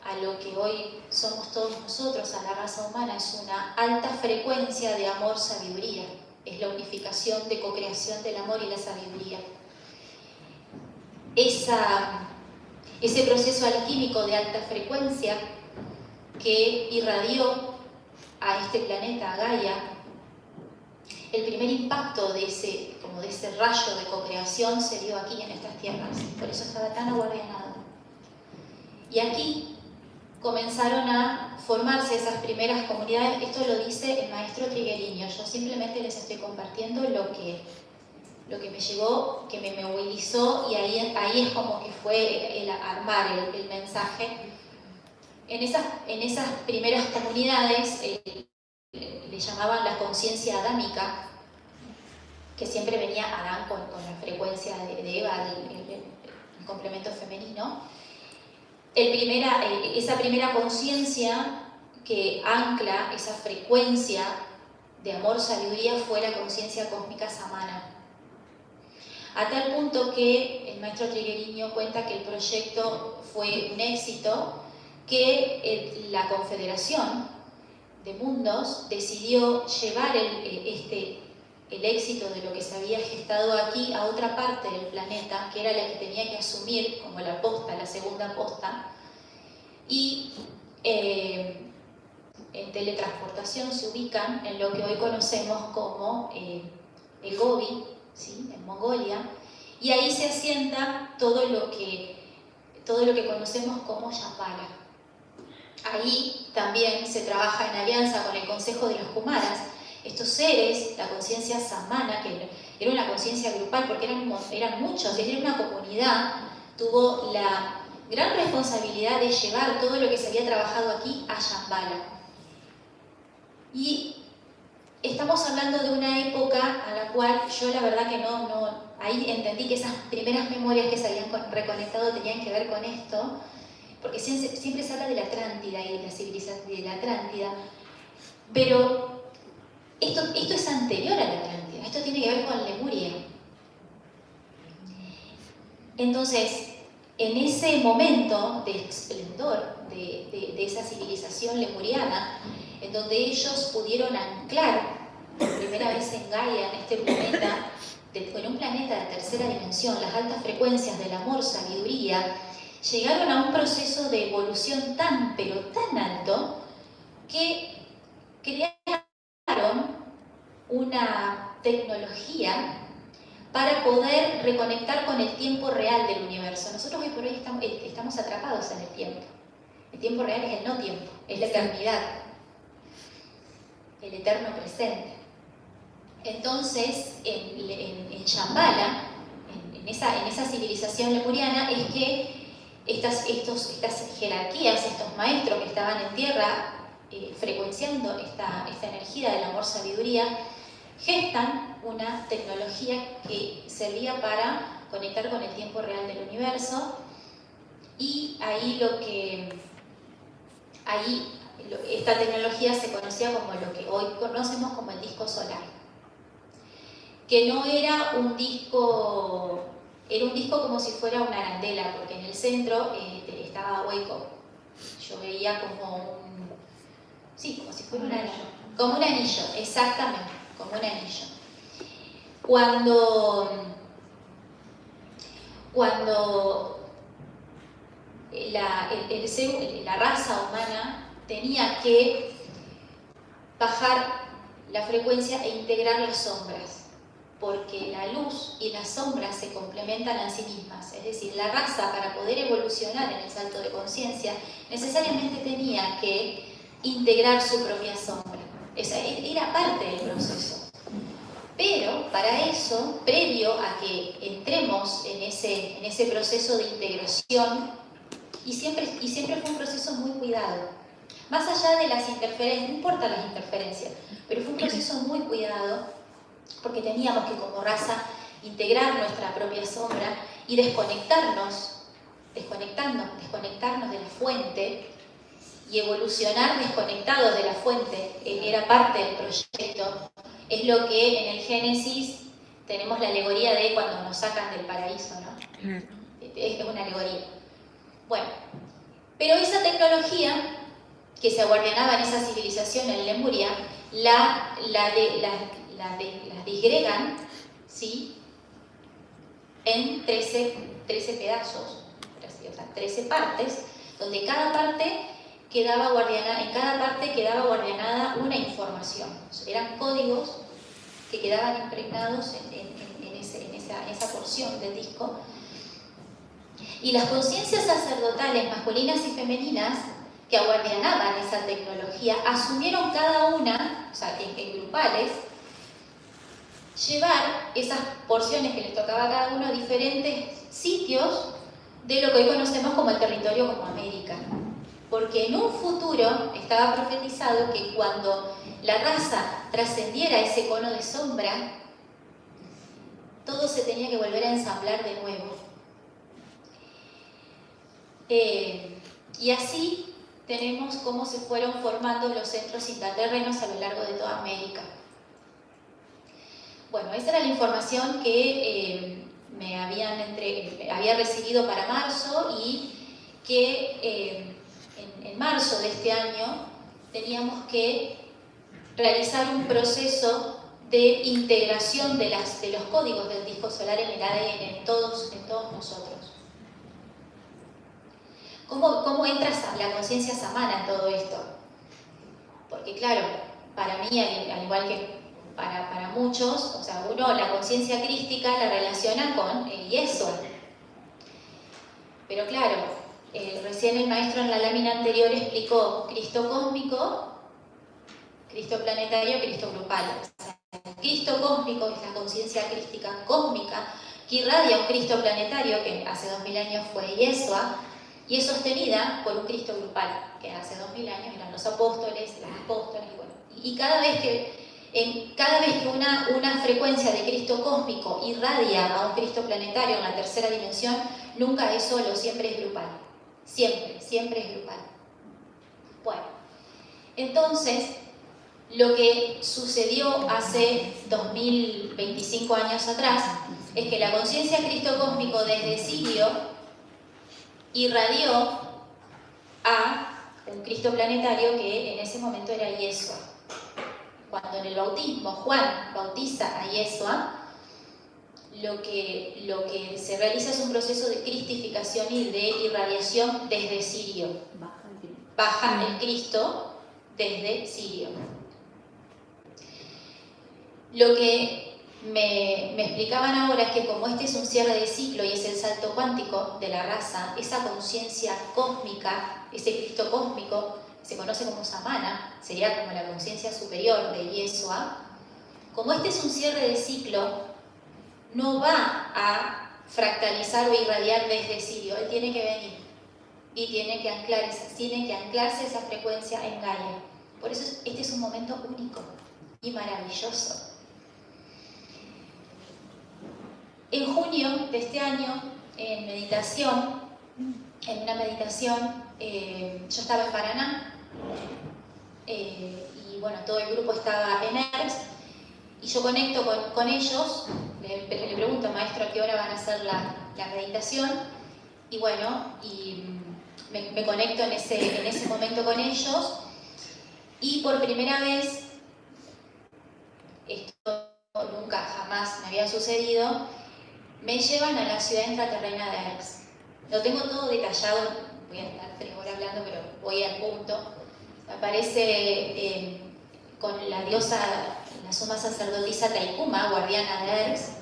a lo que hoy somos todos nosotros, a la raza humana, es una alta frecuencia de amor, sabiduría. Es la unificación de co-creación del amor y la sabiduría. Ese proceso alquímico de alta frecuencia que irradió a este planeta, a Gaia, el primer impacto de ese rayo de co-creación se dio aquí en estas tierras, por eso estaba tan aguardianado. Y aquí comenzaron a formarse esas primeras comunidades. Esto lo dice el maestro Triguerillo. Yo simplemente les estoy compartiendo lo que me llegó, que me movilizó, y ahí es como que fue el armar el mensaje. En esas primeras comunidades le llamaban la conciencia adámica, que siempre venía Adán con la frecuencia de Eva, el complemento femenino. Esa primera conciencia que ancla esa frecuencia de amor, sabiduría, fue la conciencia cósmica samana. A tal punto que el maestro Triguerillo cuenta que el proyecto fue un éxito, que la Confederación de Mundos decidió llevar el éxito de lo que se había gestado aquí a otra parte del planeta, que era la que tenía que asumir como la posta, la segunda posta, y en teletransportación se ubican en lo que hoy conocemos como el Gobi, ¿sí?, en Mongolia, y ahí se asienta todo lo que conocemos como Shambhala. Ahí también se trabaja en alianza con el Consejo de los Kumaras. Estos seres, la conciencia samana, que era una conciencia grupal porque eran muchos, era una comunidad, tuvo la gran responsabilidad de llevar todo lo que se había trabajado aquí a Shambhala. Y estamos hablando de una época a la cual yo la verdad que ahí entendí que esas primeras memorias que se habían reconectado tenían que ver con esto, porque siempre se habla de la Atlántida y de la civilización de la Atlántida, pero esto es anterior a la Atlántida, esto tiene que ver con Lemuria. Entonces, en ese momento de esplendor de esa civilización lemuriana, en donde ellos pudieron anclar por primera vez en Gaia, en este planeta, en un planeta de tercera dimensión, las altas frecuencias del amor, sabiduría, llegaron a un proceso de evolución tan, pero tan alto, que crearon una tecnología para poder reconectar con el tiempo real del universo. Nosotros hoy por hoy estamos atrapados en el tiempo. El tiempo real es el no tiempo, es la eternidad, el eterno presente. Entonces, en Shambhala, en esa civilización lemuriana, es que estas jerarquías, estos maestros que estaban en tierra frecuenciando esta energía del amor-sabiduría, gestan una tecnología que servía para conectar con el tiempo real del universo, y esta tecnología se conocía como lo que hoy conocemos como el disco solar, que no era un disco, era un disco como si fuera una arandela, porque en el centro estaba hueco. Yo veía como si fuera un anillo, como un anillo, exactamente, como un anillo. Cuando la raza humana tenía que bajar la frecuencia e integrar las sombras, porque la luz y las sombras se complementan a sí mismas. Es decir, la raza, para poder evolucionar en el salto de conciencia, necesariamente tenía que integrar su propia sombra. Esa era parte del proceso. Pero para eso, previo a que entremos en ese proceso de integración, y siempre fue un proceso muy cuidado, más allá de las interferencias, no importa las interferencias, pero fue un proceso muy cuidado, porque teníamos que como raza integrar nuestra propia sombra y desconectarnos de la fuente y evolucionar desconectados de la fuente, era parte del proyecto. Es lo que en el Génesis tenemos la alegoría de cuando nos sacan del paraíso, ¿no? Claro. Es una alegoría. Bueno, pero esa tecnología que se aguardianaba en esa civilización en Lemuria, la disgregan, ¿sí?, en 13 pedazos, o sea, 13 partes, donde cada parte quedaba guardianada una información. Eran códigos que quedaban impregnados en esa porción del disco. Y las conciencias sacerdotales masculinas y femeninas que aguardianaban esa tecnología asumieron cada una, o sea, en grupales, llevar esas porciones que les tocaba a cada uno a diferentes sitios de lo que hoy conocemos como el territorio como América. Porque en un futuro estaba profetizado que cuando la raza trascendiera ese cono de sombra, todo se tenía que volver a ensamblar de nuevo. Y así tenemos cómo se fueron formando los centros intraterrenos a lo largo de toda América. Bueno, esa era la información que había recibido para marzo y que en marzo de este año teníamos que realizar un proceso de integración de los códigos del disco solar en el ADN, en todos nosotros. ¿Cómo entra la conciencia samana en todo esto? Porque claro, para mí, al igual que para muchos, o sea, uno la conciencia crística la relaciona con el Yeshua. Pero claro, recién el maestro en la lámina anterior explicó Cristo cósmico, Cristo planetario, Cristo grupal. O sea, el Cristo cósmico es la conciencia crística cósmica que irradia un Cristo planetario que hace 2000 años fue Yeshua y es sostenida por un Cristo grupal que hace 2000 años eran los apóstoles, bueno, y cada vez que una frecuencia de Cristo cósmico irradia a un Cristo planetario en la tercera dimensión, nunca es solo, siempre es grupal. Siempre es grupal. Bueno, entonces, lo que sucedió hace 2025 años atrás es que la conciencia Cristo cósmico desde Sirio irradió a un Cristo planetario que en ese momento era Yeshua. Cuando en el bautismo Juan bautiza a Yeshua, lo que se realiza es un proceso de cristificación y de irradiación desde Sirio. Baja el Cristo desde Sirio. Lo que me explicaban ahora es que como este es un cierre de ciclo y es el salto cuántico de la raza, esa conciencia cósmica, ese Cristo cósmico, se conoce como Samana, sería como la conciencia superior de Yeshua. Como este es un cierre de ciclo, no va a fractalizar o irradiar desde Sirio, él tiene que venir y tiene que anclarse esa frecuencia en Gaia. Por eso este es un momento único y maravilloso. En junio de este año, en una meditación, yo estaba en Paraná y bueno, todo el grupo estaba en ERS y yo conecto con ellos, le pregunto, maestro, ¿a qué hora van a hacer la meditación? Y bueno, me conecto en ese momento con ellos y por primera vez, esto nunca jamás me había sucedido, me llevan a la ciudad intraterrena de Erx. Lo tengo todo detallado, voy a estar 3 horas hablando, pero voy al punto. Aparece con la diosa, la suma sacerdotisa Taikuma, guardiana de Erx,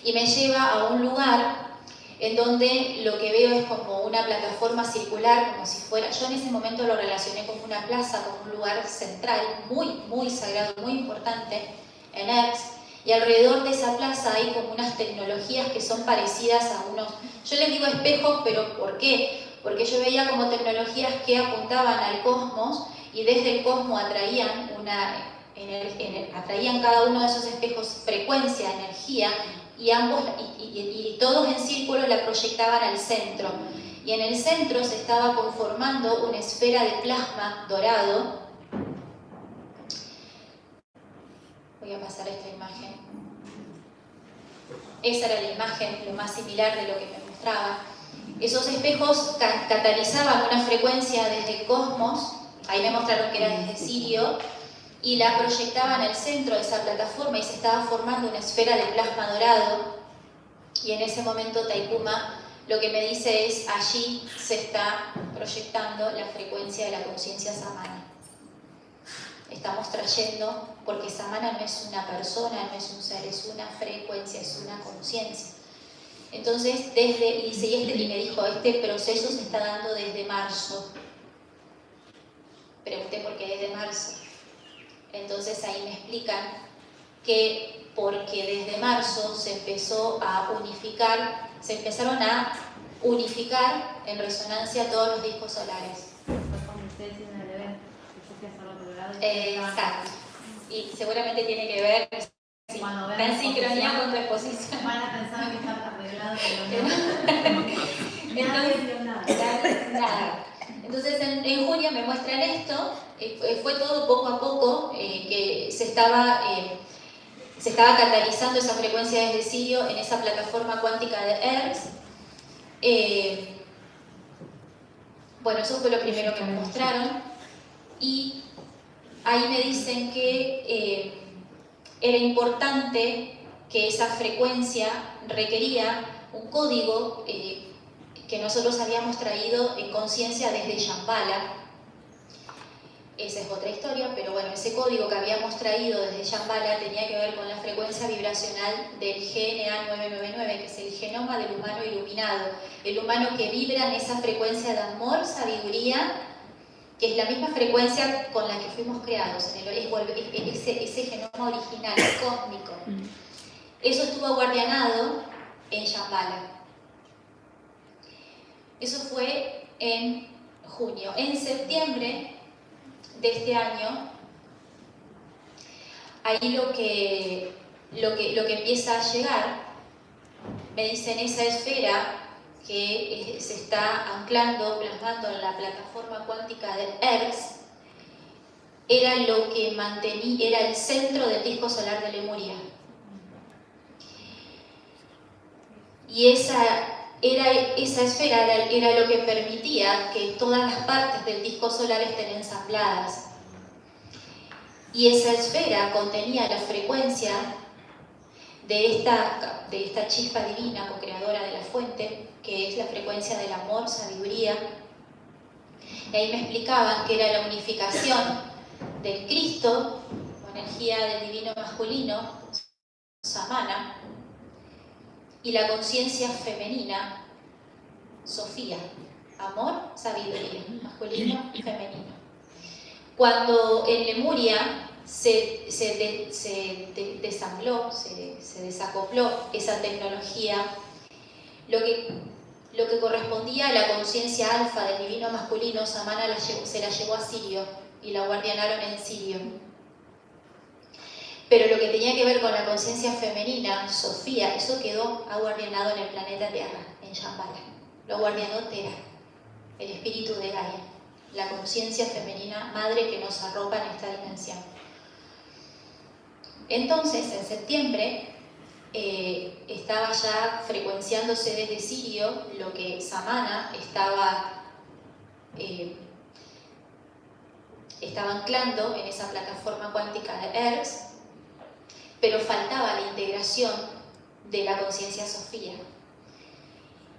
y me lleva a un lugar en donde lo que veo es como una plataforma circular, como si fuera, yo en ese momento lo relacioné como una plaza, como un lugar central, muy, muy sagrado, muy importante en Erx, y alrededor de esa plaza hay como unas tecnologías que son parecidas a unos, yo les digo espejos, pero ¿por qué? Porque yo veía como tecnologías que apuntaban al cosmos y desde el cosmos atraían atraían cada uno de esos espejos frecuencia, energía, y todos en círculo la proyectaban al centro. Y en el centro se estaba conformando una esfera de plasma dorado. Voy a pasar esta imagen. Esa era la imagen, lo más similar de lo que me mostraba. Esos espejos catalizaban una frecuencia desde el cosmos, ahí me mostraron que era desde Sirio, y la proyectaban al centro de esa plataforma y se estaba formando una esfera de plasma dorado. Y en ese momento Taikuma lo que me dice es, allí se está proyectando la frecuencia de la conciencia samana. Estamos trayendo, porque samana no es una persona, no es un ser, es una frecuencia, es una conciencia. Entonces, y me dijo, este proceso se está dando desde marzo. Pregunté por qué desde marzo. Entonces ahí me explican que porque desde marzo se empezaron a unificar en resonancia todos los discos solares. Exacto. Y seguramente tiene que ver, sí, está en sincronía con tu exposición. Van a pensar que está arreglado, pero no. Nada. Entonces en junio me muestran esto, fue todo poco a poco que se estaba catalizando esa frecuencia desde Sirio en esa plataforma cuántica de Hertz. Bueno, eso fue lo primero que me mostraron. Y ahí me dicen que era importante que esa frecuencia requería un código que nosotros habíamos traído en conciencia desde Shambhala. Esa es otra historia, pero bueno, ese código que habíamos traído desde Shambhala tenía que ver con la frecuencia vibracional del GNA 999, que es el genoma del humano iluminado, el humano que vibra en esa frecuencia de amor, sabiduría, que es la misma frecuencia con la que fuimos creados, ese genoma original, cósmico. Eso estuvo guardianado en Shambhala. Eso fue en junio. En septiembre de este año, ahí lo que empieza a llegar, me dicen, esa esfera que se está anclando, plasmando en la plataforma cuántica de Hertz, era lo que mantenía, era el centro del disco solar de Lemuria. Y esa esfera era lo que permitía que todas las partes del disco solar estén ensambladas. Y esa esfera contenía la frecuencia de esta chispa divina, co-creadora de la fuente, que es la frecuencia del amor, sabiduría. Y ahí me explicaban que era la unificación del Cristo, o energía del divino masculino, Samana, y la conciencia femenina, Sofía, amor, sabiduría, masculino y femenino. Cuando en Lemuria se desambló, se desacopló esa tecnología, lo que correspondía a la conciencia alfa del divino masculino, Samana se la llevó a Sirio y la guardianaron en Sirio. Pero lo que tenía que ver con la conciencia femenina, Sofía, eso quedó aguardianado en el planeta Tierra, en Shambhala. Lo guardianó Tera, el espíritu de Gaia, la conciencia femenina madre que nos arropa en esta dimensión. Entonces, en septiembre, estaba ya frecuenciándose desde Sirio lo que Samana estaba anclando en esa plataforma cuántica de Hertz, pero faltaba la integración de la conciencia Sofía.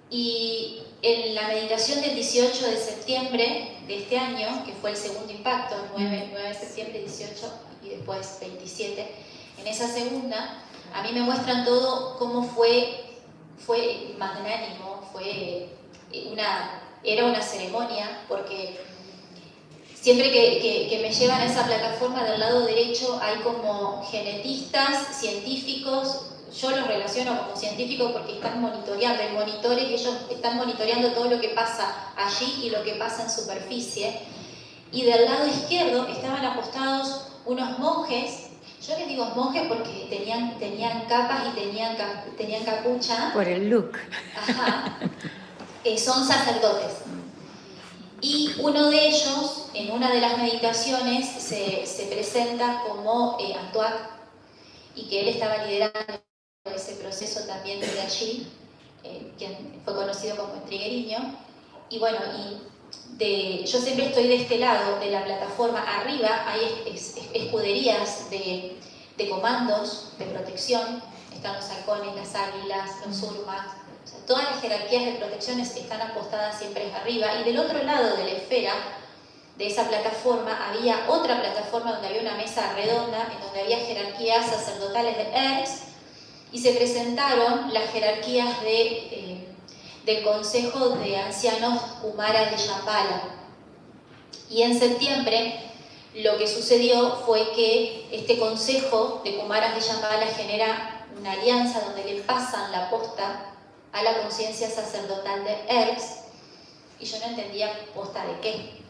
Y en la meditación del 18 de septiembre de este año, que fue el segundo impacto, 9 de septiembre, 18 y después 27, en esa segunda, a mí me muestran todo cómo fue magnánimo, era una ceremonia, porque siempre que me llevan a esa plataforma del lado derecho hay como genetistas, científicos. Yo los relaciono como científicos porque están monitoreando, hay monitores y ellos están monitoreando todo lo que pasa allí y lo que pasa en superficie. Y del lado izquierdo estaban apostados unos monjes, yo les digo monjes porque tenían capas y tenían capucha. Por el look. Ajá. Son sacerdotes. Y uno de ellos, en una de las meditaciones, se presenta como Antoine, y que él estaba liderando ese proceso también desde allí, quien fue conocido como el trigueriño. Y bueno, yo siempre estoy de este lado de la plataforma. Arriba hay escuderías de comandos de protección. Están los halcones, las águilas, los urmas. O sea, todas las jerarquías de protecciones están apostadas siempre arriba. Y del otro lado de la esfera, de esa plataforma, había otra plataforma donde había una mesa redonda, en donde había jerarquías sacerdotales de Erx, y se presentaron las jerarquías del Consejo de Ancianos Kumaras de Shambhala. Y en septiembre lo que sucedió fue que este Consejo de Kumaras de Shambhala genera una alianza donde le pasan la posta a la conciencia sacerdotal de Erx, y yo no entendía posta de qué.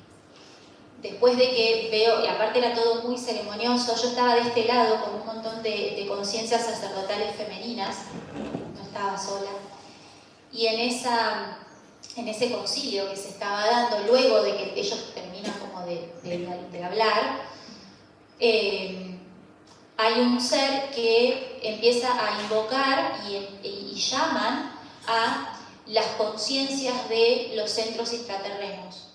Después de que veo, y aparte era todo muy ceremonioso, yo estaba de este lado con un montón de conciencias sacerdotales femeninas, no estaba sola. Y en ese concilio que se estaba dando, luego de que ellos terminan como de hablar, hay un ser que empieza a invocar y llaman a las conciencias de los centros intraterrenos.